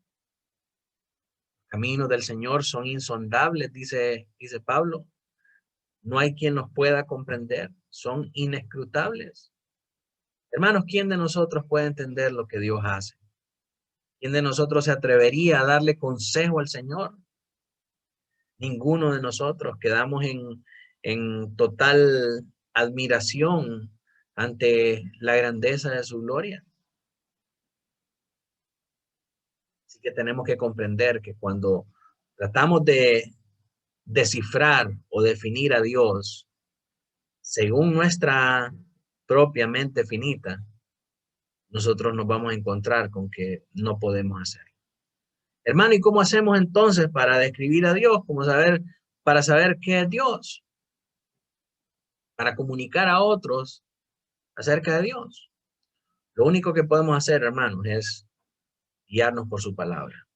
Speaker 1: Caminos del Señor son insondables, dice Pablo. No hay quien los pueda comprender. Son inescrutables. Hermanos, ¿quién de nosotros puede entender lo que Dios hace? ¿Quién de nosotros se atrevería a darle consejo al Señor? Ninguno de nosotros. Quedamos en total admiración ante la grandeza de su gloria. Así que tenemos que comprender que cuando tratamos de descifrar o definir a Dios según nuestra propia mente finita, nosotros nos vamos a encontrar con que no podemos hacerlo. Hermano, ¿y cómo hacemos entonces para describir a Dios? Para saber qué es Dios, para comunicar a otros acerca de Dios. Lo único que podemos hacer, hermanos, es guiarnos por su palabra.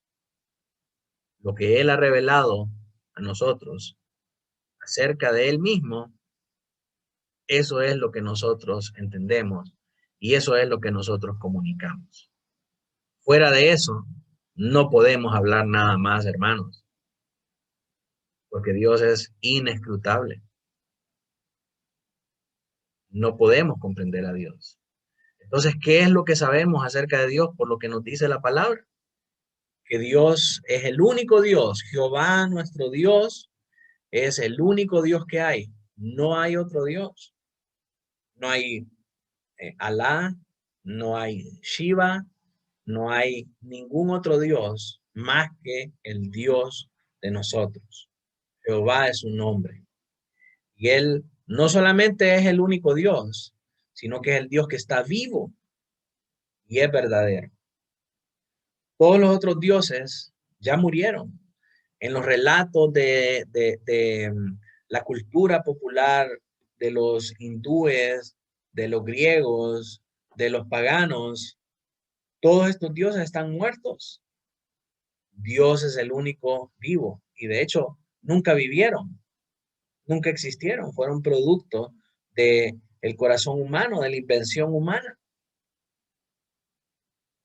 Speaker 1: Lo que Él ha revelado a nosotros acerca de Él mismo, eso es lo que nosotros entendemos y eso es lo que nosotros comunicamos. Fuera de eso, no podemos hablar nada más, hermanos, porque Dios es inescrutable. No podemos comprender a Dios. Entonces, ¿qué es lo que sabemos acerca de Dios por lo que nos dice la palabra? Que Dios es el único Dios. Jehová, nuestro Dios, es el único Dios que hay. No hay otro Dios. No hay Alá, no hay Shiva, no hay ningún otro Dios más que el Dios de nosotros. Jehová es su nombre. Y Él no solamente es el único Dios, sino que es el Dios que está vivo y es verdadero. Todos los otros dioses ya murieron. En los relatos de la cultura popular de los hindúes, de los griegos, de los paganos, todos estos dioses están muertos. Dios es el único vivo y de hecho nunca vivieron, nunca existieron, fueron producto del corazón humano, de la invención humana.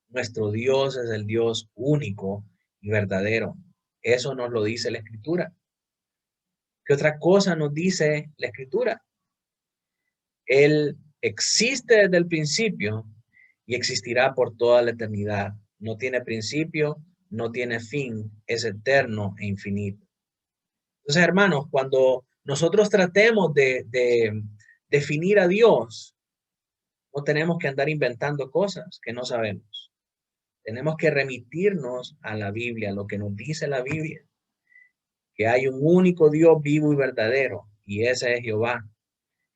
Speaker 1: Nuestro Dios es el Dios único y verdadero. Eso nos lo dice la Escritura. ¿Qué otra cosa nos dice la Escritura? Él existe desde el principio y existirá por toda la eternidad. No tiene principio, no tiene fin, es eterno e infinito. Entonces, hermanos, cuando nosotros tratemos de definir a Dios, no tenemos que andar inventando cosas que no sabemos. Tenemos que remitirnos a la Biblia, a lo que nos dice la Biblia, que hay un único Dios vivo y verdadero, y ese es Jehová,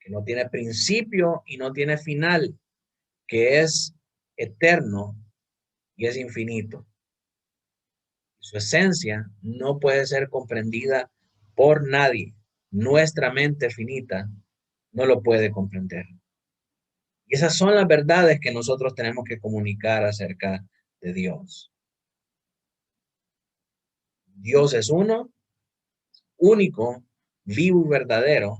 Speaker 1: que no tiene principio y no tiene final, que es eterno y es infinito. Su esencia no puede ser comprendida por nadie. Nuestra mente finita no lo puede comprender. Y esas son las verdades que nosotros tenemos que comunicar acerca de Dios. Dios es uno, único, vivo y verdadero.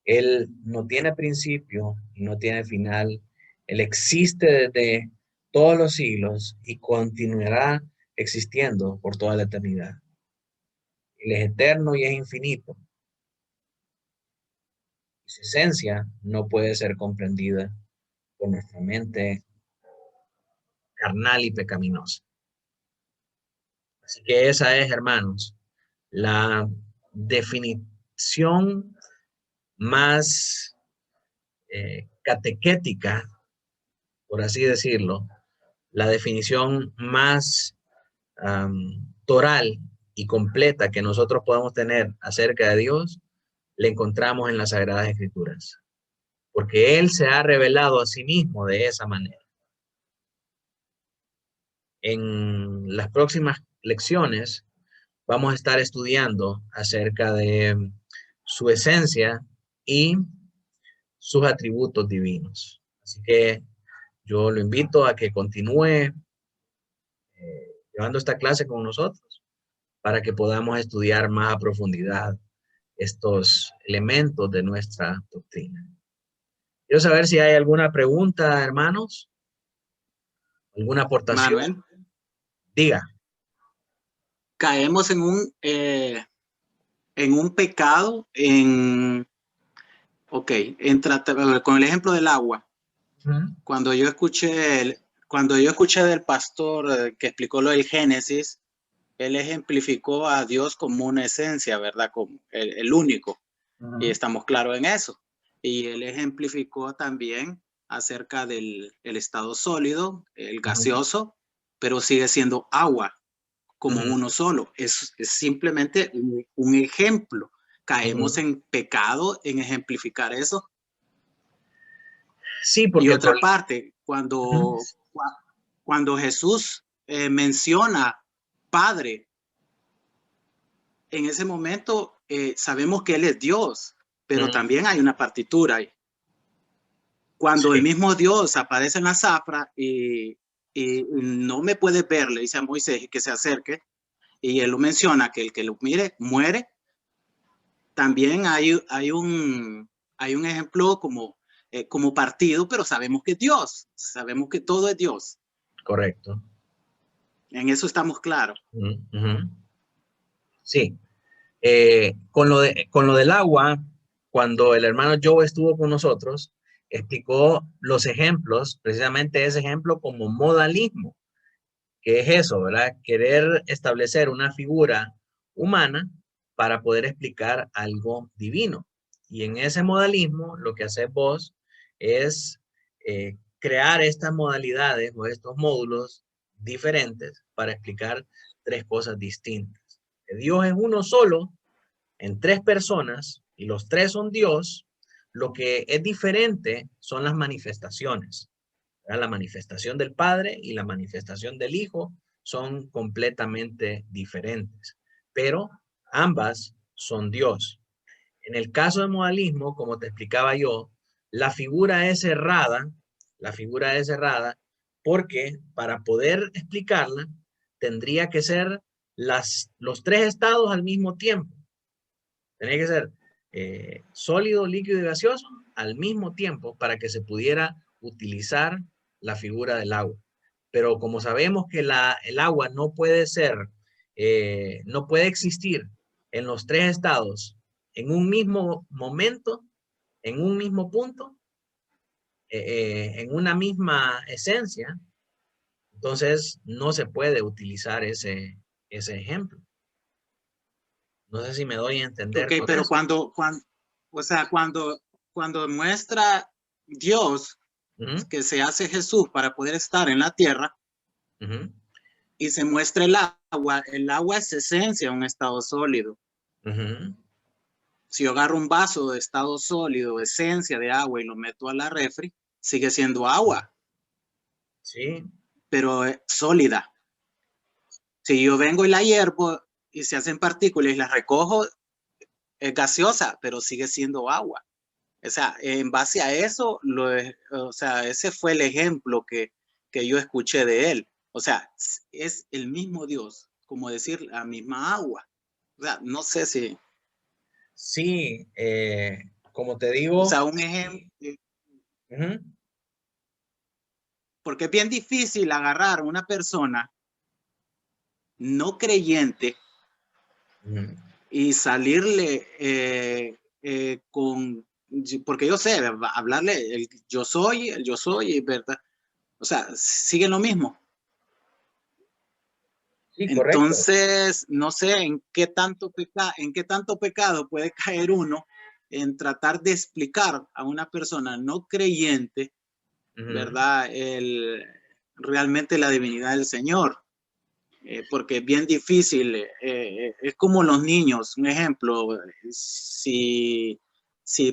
Speaker 1: Él no tiene principio y no tiene final. Él existe desde todos los siglos y continuará existiendo por toda la eternidad. Él es eterno y es infinito. Su esencia no puede ser comprendida por nuestra mente carnal y pecaminosa. Así que esa es, hermanos, la definición más catequética, por así decirlo, la definición más toral y completa que nosotros podamos tener acerca de Dios, la encontramos en las Sagradas Escrituras, porque Él se ha revelado a sí mismo de esa manera. En las próximas lecciones vamos a estar estudiando acerca de su esencia y sus atributos divinos. Así que yo lo invito a que continúe llevando esta clase con nosotros para que podamos estudiar más a profundidad estos elementos de nuestra doctrina. Quiero saber si hay alguna pregunta, hermanos, alguna aportación.
Speaker 2: Manuel,
Speaker 1: Diga.
Speaker 2: caemos en un pecado con el ejemplo del agua. Cuando yo escuché del pastor que explicó lo del Génesis, él ejemplificó a Dios como una esencia, ¿verdad? Como el único. Y estamos claros en eso. Y él ejemplificó también acerca del el estado sólido, el gaseoso, pero sigue siendo agua, como uno solo. Es simplemente un ejemplo. Caemos en pecado en ejemplificar eso.
Speaker 1: Sí, porque
Speaker 2: y otra parte, cuando Jesús menciona Padre, en ese momento sabemos que Él es Dios, pero también hay una partitura ahí. Cuando el mismo Dios aparece en la zafra y no me puede ver, le dice a Moisés que se acerque, y él lo menciona, que el que lo mire muere. También hay un ejemplo como partido, pero sabemos que es Dios, sabemos que todo es Dios.
Speaker 1: Correcto.
Speaker 2: En eso estamos claros.
Speaker 1: Sí. Con lo del agua, cuando el hermano Joe estuvo con nosotros, explicó los ejemplos, precisamente ese ejemplo como modalismo, que es eso, ¿verdad? Querer establecer una figura humana para poder explicar algo divino. Y en ese modalismo, lo que haces vos es crear estas modalidades o estos módulos diferentes para explicar tres cosas distintas. Que Dios es uno solo en tres personas y los tres son Dios. Lo que es diferente son las manifestaciones. La manifestación del Padre y la manifestación del Hijo son completamente diferentes, pero ambas son Dios. En el caso del modalismo, como te explicaba yo, la figura es cerrada porque para poder explicarla tendría que ser los tres estados al mismo tiempo. Tendría que ser sólido, líquido y gaseoso al mismo tiempo para que se pudiera utilizar la figura del agua. Pero como sabemos que el agua no puede no puede existir en los tres estados en un mismo momento, en un mismo punto, en una misma esencia, entonces no se puede utilizar ese ejemplo. No sé si me doy a entender.
Speaker 2: Ok, pero
Speaker 1: eso.
Speaker 2: cuando muestra Dios que se hace Jesús para poder estar en la tierra, y se muestra el agua es esencia, un estado sólido. Si yo agarro un vaso de estado sólido, esencia de agua, y lo meto a la refri, sigue siendo agua.
Speaker 1: Sí.
Speaker 2: Pero es sólida. Si yo vengo y la hiervo y se hacen partículas y las recojo, es gaseosa, pero sigue siendo agua. O sea, en base a eso, o sea, ese fue el ejemplo que yo escuché de él. O sea, es el mismo Dios, como decir la misma agua. O sea, no sé si...
Speaker 1: Sí, como te
Speaker 2: O
Speaker 1: digo,
Speaker 2: sea, un ejemplo,
Speaker 1: ujú,
Speaker 2: porque es bien difícil agarrar a una persona no creyente
Speaker 1: ujú,
Speaker 2: y salirle con, porque yo sé, hablarle el yo soy, ¿verdad? O sea, sigue lo mismo.
Speaker 1: sí, correcto.
Speaker 2: Entonces, no sé en qué tanto pecado puede caer uno en tratar de explicar a una persona no creyente,
Speaker 1: Ujú,
Speaker 2: ¿verdad? Realmente la divinidad del Señor. Porque es bien difícil, es como los niños, un ejemplo, si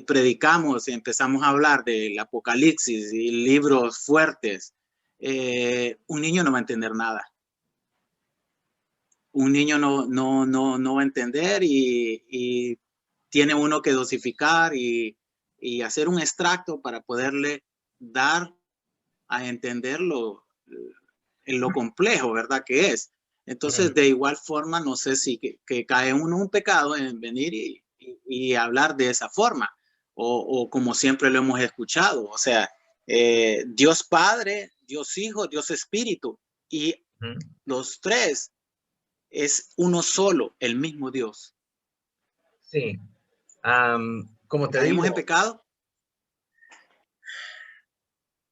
Speaker 2: predicamos y empezamos a hablar del Apocalipsis y libros fuertes, un niño no va a entender nada. Un niño no va a entender y tiene uno que dosificar y hacer un extracto para poderle dar a entenderlo en lo complejo, ¿verdad? Que es. Entonces,
Speaker 1: ujú.
Speaker 2: de igual forma, no sé si que cae uno un pecado en venir y hablar de esa forma, o como siempre lo hemos escuchado, o sea, Dios Padre, Dios Hijo, Dios Espíritu, y
Speaker 1: Ujú.
Speaker 2: los tres es uno solo, el mismo Dios.
Speaker 1: Sí, como te
Speaker 2: ¿Caemos en
Speaker 1: digo,
Speaker 2: pecado?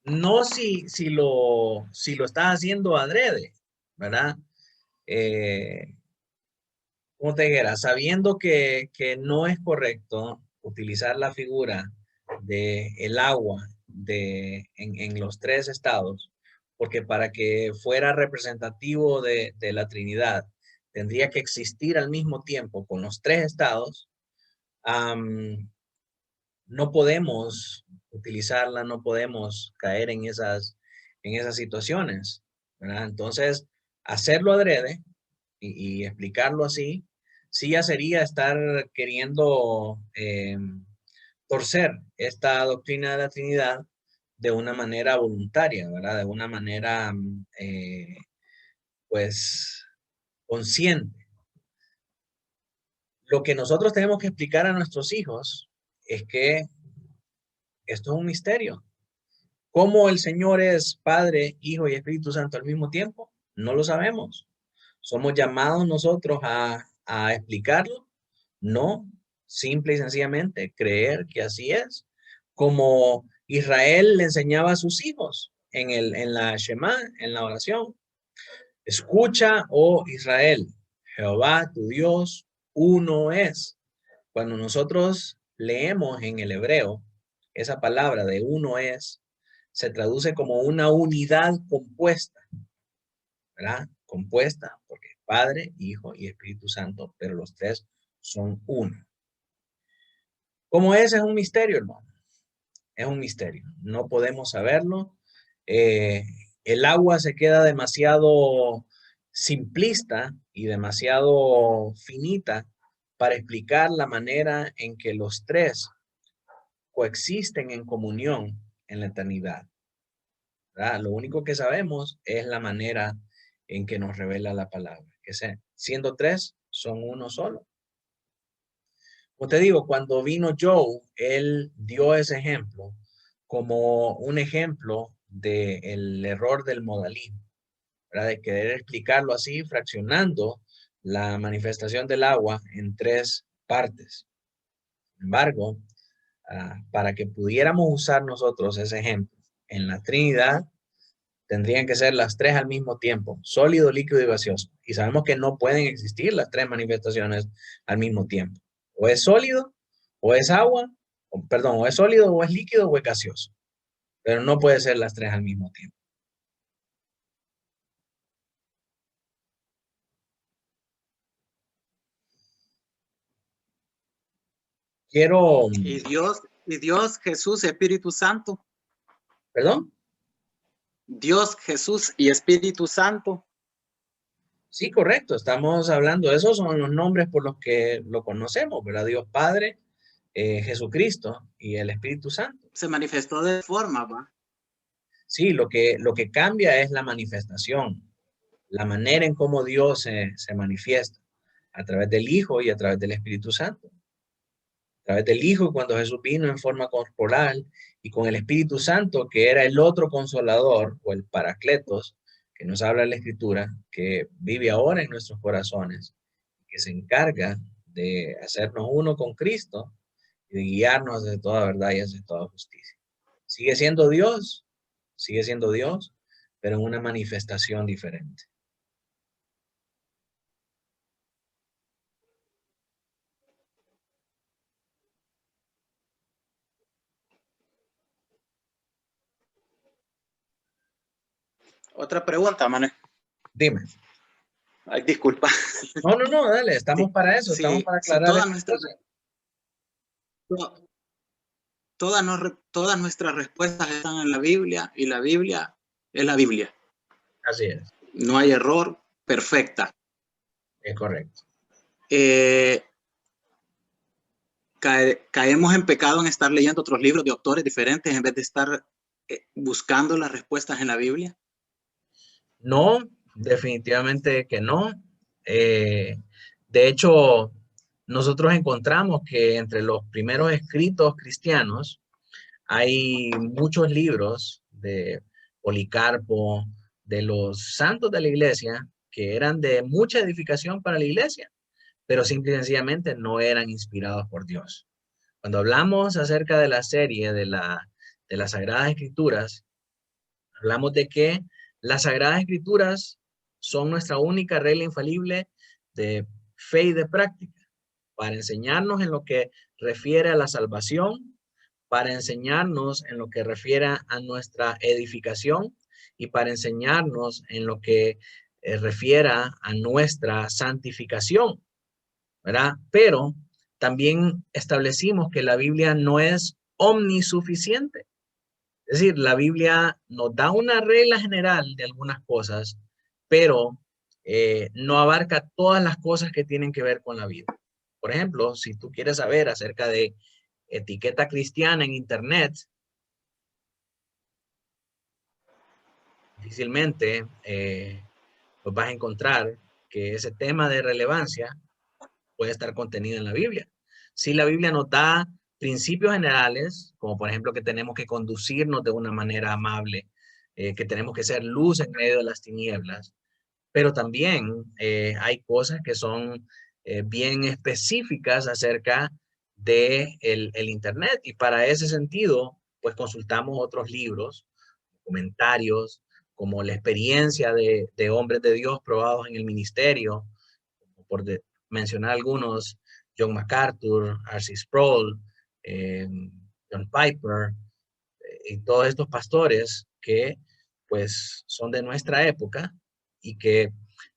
Speaker 1: no si lo estás haciendo adrede, ¿verdad? Eh, como te dijera, sabiendo que no es correcto utilizar la figura de el agua en los tres estados, porque para que fuera representativo de la Trinidad, tendría que existir al mismo tiempo con los tres estados. No podemos utilizarla, no podemos caer en esas situaciones, ¿verdad? Entonces, hacerlo adrede y explicarlo así, sí ya sería estar queriendo torcer esta doctrina de la Trinidad de una manera voluntaria, ¿verdad? De una manera, pues, consciente. Lo que nosotros tenemos que explicar a nuestros hijos es que esto es un misterio. ¿Cómo el Señor es Padre, Hijo y Espíritu Santo al mismo tiempo? No lo sabemos. ¿Somos llamados nosotros a explicarlo? No, simple y sencillamente creer que así es. Como Israel le enseñaba a sus hijos en la Shema, en la oración. Escucha, oh Israel, Jehová tu Dios, uno es. Cuando nosotros leemos en el hebreo, esa palabra de uno es, se traduce como una unidad compuesta, ¿verdad? Compuesta, porque Padre, Hijo y Espíritu Santo, pero los tres son uno. Como ese es un misterio, hermano. Es un misterio. No podemos saberlo. Eh, el agua se queda demasiado simplista y demasiado finita para explicar la manera en que los tres coexisten en comunión en la eternidad, ¿verdad? Lo único que sabemos es la manera en que nos revela la palabra, que siendo tres, son uno solo. Como te digo, cuando vino Joe, él dio ese ejemplo como un ejemplo del error del modalismo, ¿verdad? De querer explicarlo así, fraccionando la manifestación del agua en tres partes. Sin embargo, para que pudiéramos usar nosotros ese ejemplo en la Trinidad, tendrían que ser las tres al mismo tiempo, sólido, líquido y gaseoso. Y sabemos que no pueden existir las tres manifestaciones al mismo tiempo. O es sólido, o es agua, perdón, o es sólido, o es líquido, o es gaseoso. Pero no puede ser las tres al mismo tiempo. Quiero,
Speaker 2: Y Dios, Jesús, Espíritu Santo.
Speaker 1: perdón,
Speaker 2: Dios, Jesús y Espíritu Santo.
Speaker 1: Sí, correcto. Estamos hablando, esos son los nombres por los que lo conocemos, ¿verdad? Dios Padre, Jesucristo y el Espíritu Santo.
Speaker 2: Se manifestó de forma, ¿va?
Speaker 1: Sí, lo que cambia es la manifestación, la manera en cómo Dios se manifiesta a través del Hijo y a través del Espíritu Santo. A través del Hijo, cuando Jesús vino en forma corporal, y con el Espíritu Santo, que era el otro consolador o el Paracletos, que nos habla la Escritura, que vive ahora en nuestros corazones, que se encarga de hacernos uno con Cristo y de guiarnos de toda verdad y hacia toda justicia. Sigue siendo Dios, pero en una manifestación diferente.
Speaker 2: Otra pregunta, Manuel.
Speaker 1: Dime.
Speaker 2: Ay, disculpa.
Speaker 1: No, dale, estamos
Speaker 2: Sí,
Speaker 1: para eso, estamos
Speaker 2: sí,
Speaker 1: para
Speaker 2: sí,
Speaker 1: aclarar estas cosas.
Speaker 2: todas nuestras respuestas están en la Biblia y la Biblia es la Biblia.
Speaker 1: Así es.
Speaker 2: No hay error, perfecta.
Speaker 1: Es correcto.
Speaker 2: Caemos en pecado en estar leyendo otros libros de autores diferentes en vez de estar buscando las respuestas en la Biblia.
Speaker 1: No, definitivamente que no. De hecho, nosotros encontramos que entre los primeros escritos cristianos hay muchos libros de Policarpo, de los santos de la iglesia, que eran de mucha edificación para la iglesia, pero simple y sencillamente no eran inspirados por Dios. Cuando hablamos acerca de la serie de las Sagradas Escrituras, hablamos de que las Sagradas Escrituras son nuestra única regla infalible de fe y de práctica para enseñarnos en lo que refiere a la salvación, para enseñarnos en lo que refiere a nuestra edificación y para enseñarnos en lo que refiere a nuestra santificación, ¿verdad? Pero también establecimos que la Biblia no es omnisuficiente. Es decir, la Biblia nos da una regla general de algunas cosas, pero no abarca todas las cosas que tienen que ver con la vida. Por ejemplo, si tú quieres saber acerca de etiqueta cristiana en Internet, difícilmente pues vas a encontrar que ese tema de relevancia puede estar contenido en la Biblia. Si la Biblia nos da principios generales, como por ejemplo que tenemos que conducirnos de una manera amable, que tenemos que ser luz en medio de las tinieblas, pero también hay cosas que son bien específicas acerca de el Internet, y para ese sentido, pues consultamos otros libros, comentarios, como la experiencia de hombres de Dios probados en el ministerio, por mencionar algunos: John MacArthur, R.C. Sproul, John Piper, y todos estos pastores que pues son de nuestra época y que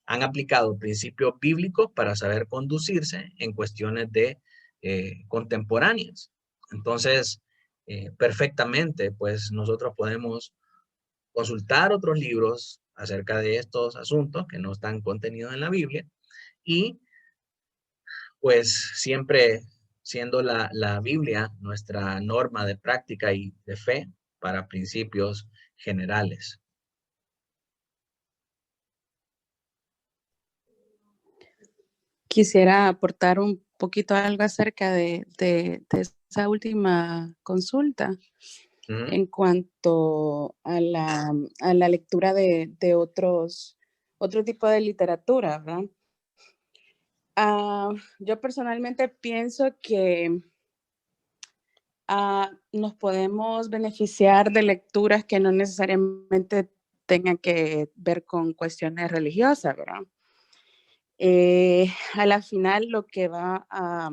Speaker 1: han aplicado principios bíblicos para saber conducirse en cuestiones de contemporáneas. Entonces, perfectamente, pues nosotros podemos consultar otros libros acerca de estos asuntos que no están contenidos en la Biblia, y pues siempre siendo la Biblia nuestra norma de práctica y de fe para principios generales.
Speaker 3: Quisiera aportar un poquito algo acerca de esa última consulta en cuanto a la lectura de otro tipo de literatura, ¿verdad? Yo personalmente pienso que nos podemos beneficiar de lecturas que no necesariamente tengan que ver con cuestiones religiosas, ¿verdad? A la final lo que va a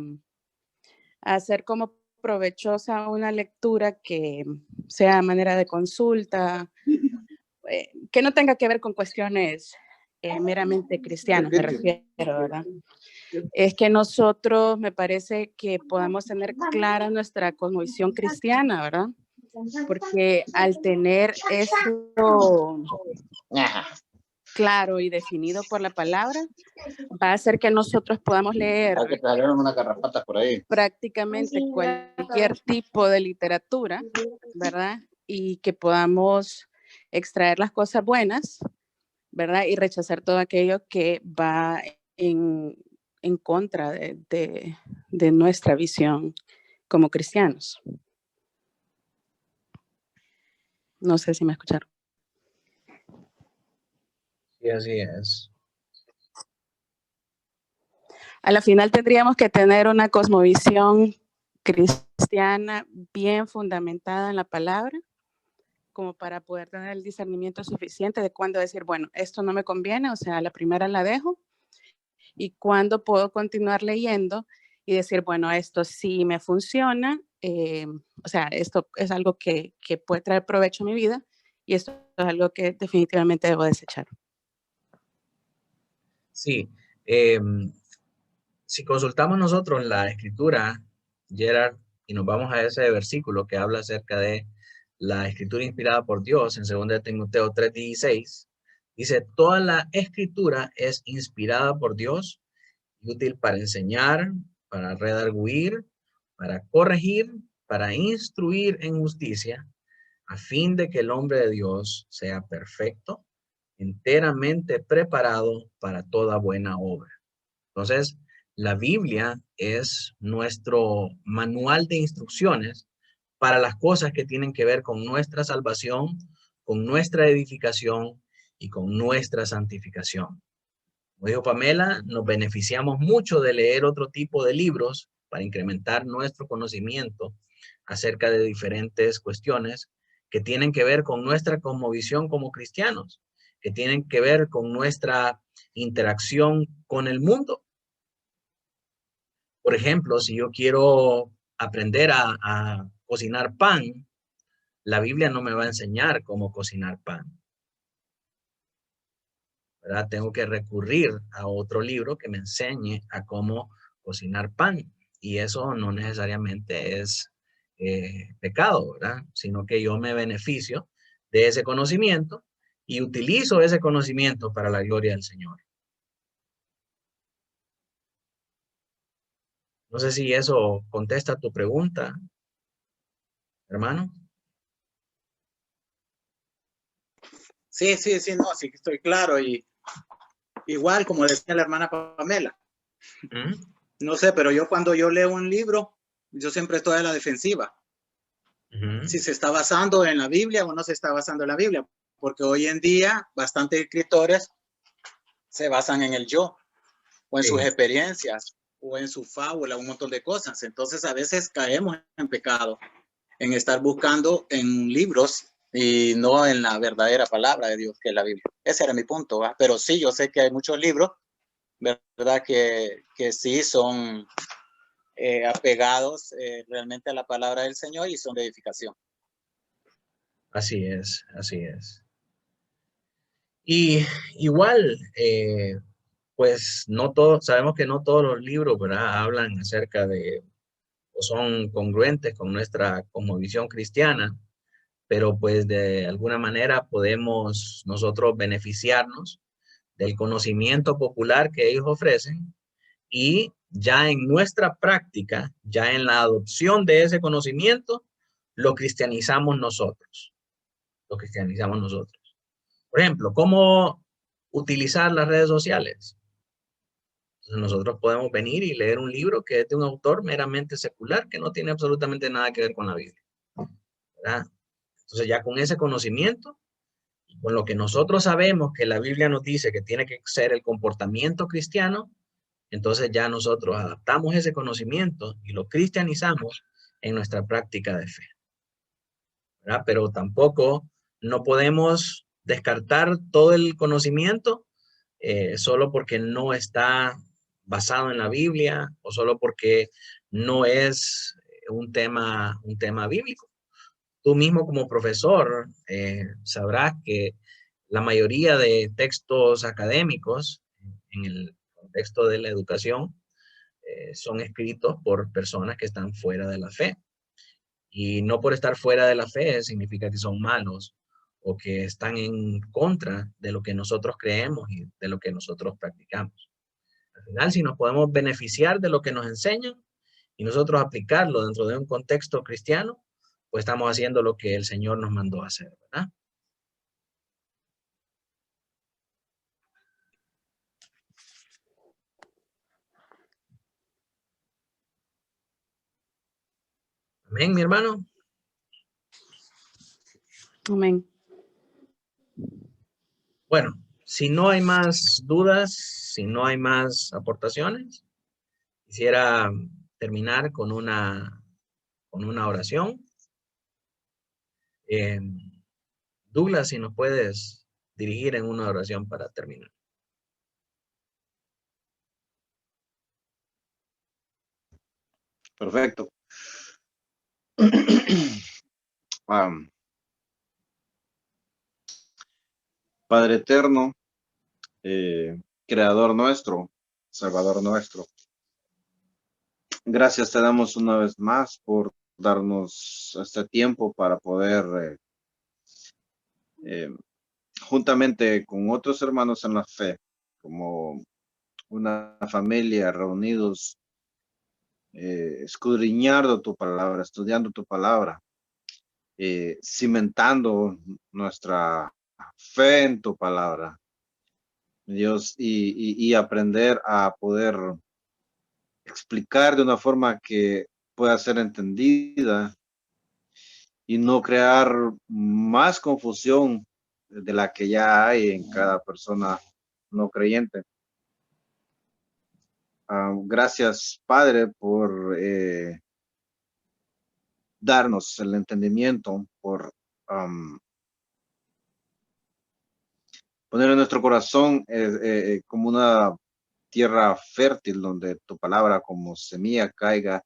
Speaker 3: hacer como provechosa una lectura que sea a manera de consulta, que no tenga que ver con cuestiones meramente cristianas, me refiero, ¿verdad? Es que nosotros, me parece que podamos tener clara nuestra cosmovisión cristiana, ¿verdad? Porque al tener eso claro y definido por la palabra, va a hacer que nosotros podamos leer
Speaker 2: que trajeron una garrapata por ahí.
Speaker 3: Prácticamente cualquier tipo de literatura, ¿verdad? Y que podamos extraer las cosas buenas, ¿verdad? Y rechazar todo aquello que va en contra de nuestra visión como cristianos. No sé si me escucharon.
Speaker 1: Sí, así es.
Speaker 3: A la final tendríamos que tener una cosmovisión cristiana bien fundamentada en la palabra, como para poder tener el discernimiento suficiente de cuándo decir, bueno, esto no me conviene, o sea, a la primera la dejo, y cuándo puedo continuar leyendo y decir, bueno, esto sí me funciona, o sea, esto es algo que puede traer provecho a mi vida, y esto es algo que definitivamente debo desechar.
Speaker 1: Sí, si consultamos nosotros la escritura, Gerard, y nos vamos a ese versículo que habla acerca de la escritura inspirada por Dios en 2 Timoteo 3:16, dice, toda la escritura es inspirada por Dios y útil para enseñar, para redarguir, para corregir, para instruir en justicia, a fin de que el hombre de Dios sea perfecto, enteramente preparado para toda buena obra. Entonces, la Biblia es nuestro manual de instrucciones para las cosas que tienen que ver con nuestra salvación, con nuestra edificación y con nuestra santificación. Como dijo Pamela, nos beneficiamos mucho de leer otro tipo de libros para incrementar nuestro conocimiento acerca de diferentes cuestiones que tienen que ver con nuestra cosmovisión como cristianos, que tienen que ver con nuestra interacción con el mundo. Por ejemplo, si yo quiero aprender a cocinar pan, la Biblia no me va a enseñar cómo cocinar pan, ¿verdad? Tengo que recurrir a otro libro que me enseñe a cómo cocinar pan. Y eso no necesariamente es pecado, ¿verdad? Sino que yo me beneficio de ese conocimiento y utilizo ese conocimiento para la gloria del Señor. No sé si eso contesta tu pregunta, hermano.
Speaker 2: Sí, no, sí estoy claro. Y igual, como decía la hermana Pamela, no sé, pero yo cuando yo leo un libro, yo siempre estoy a la defensiva. Si se está basando en la Biblia o no se está basando en la Biblia, porque hoy en día bastantes escritores se basan en el yo, o en sus experiencias, o en su fábula, un montón de cosas. Entonces a veces caemos en pecado, en estar buscando en libros y no en la verdadera palabra de Dios, que es la Biblia. Ese era mi punto, ¿va? Pero sí, yo sé que hay muchos libros, ¿verdad? Que sí son apegados realmente a la palabra del Señor y son de edificación.
Speaker 1: Así es, así es. Y igual, pues no todos, sabemos que no todos los libros, ¿verdad? Hablan acerca de, o son congruentes con nuestra cosmovisión cristiana, pero pues de alguna manera podemos nosotros beneficiarnos del conocimiento popular que ellos ofrecen y ya en nuestra práctica, ya en la adopción de ese conocimiento, lo cristianizamos nosotros. Lo cristianizamos nosotros. Por ejemplo, ¿cómo utilizar las redes sociales? Entonces nosotros podemos venir y leer un libro que es de un autor meramente secular que no tiene absolutamente nada que ver con la Biblia, ¿verdad? Entonces ya con ese conocimiento, con lo que nosotros sabemos que la Biblia nos dice que tiene que ser el comportamiento cristiano, entonces ya nosotros adaptamos ese conocimiento y lo cristianizamos en nuestra práctica de fe, ¿verdad? Pero tampoco no podemos descartar todo el conocimiento solo porque no está basado en la Biblia o solo porque no es un tema bíblico. Tú mismo como profesor sabrás que la mayoría de textos académicos en el contexto de la educación son escritos por personas que están fuera de la fe. Y no por estar fuera de la fe significa que son malos o que están en contra de lo que nosotros creemos y de lo que nosotros practicamos. Al final, si nos podemos beneficiar de lo que nos enseñan y nosotros aplicarlo dentro de un contexto cristiano, pues estamos haciendo lo que el Señor nos mandó a hacer, ¿verdad? Amén, mi hermano.
Speaker 3: Amén.
Speaker 1: Bueno, si no hay más dudas, si no hay más aportaciones, quisiera terminar con una oración. Douglas, si nos puedes dirigir en una oración para terminar.
Speaker 4: Perfecto. Padre eterno, creador nuestro, salvador nuestro, gracias te damos una vez más por darnos este tiempo para poder, juntamente con otros hermanos en la fe, como una familia reunidos, escudriñando tu palabra, estudiando tu palabra, cimentando nuestra fe en tu palabra, Dios, y aprender a poder explicar de una forma que pueda ser entendida y no crear más confusión de la que ya hay en cada persona no creyente. Gracias, Padre, por darnos el entendimiento, por poner en nuestro corazón como una tierra fértil donde tu palabra como semilla caiga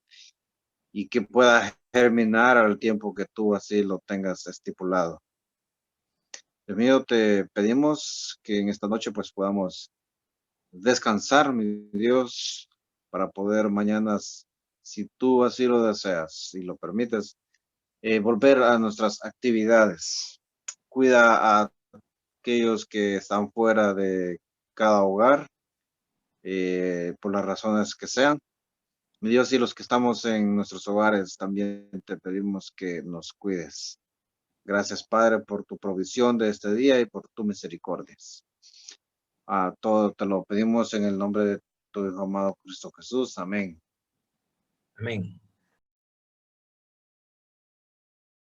Speaker 4: y que pueda germinar al tiempo que tú así lo tengas estipulado. Dios mío, te pedimos que en esta noche pues podamos descansar, mi Dios, para poder mañana, si tú así lo deseas y lo permites, volver a nuestras actividades. Cuida a aquellos que están fuera de cada hogar, por las razones que sean. Mi Dios, y los que estamos en nuestros hogares, también te pedimos que nos cuides. Gracias, Padre, por tu provisión de este día y por tu misericordia. A todo te lo pedimos en el nombre de tu Hijo amado Cristo Jesús. Amén.
Speaker 1: Amén.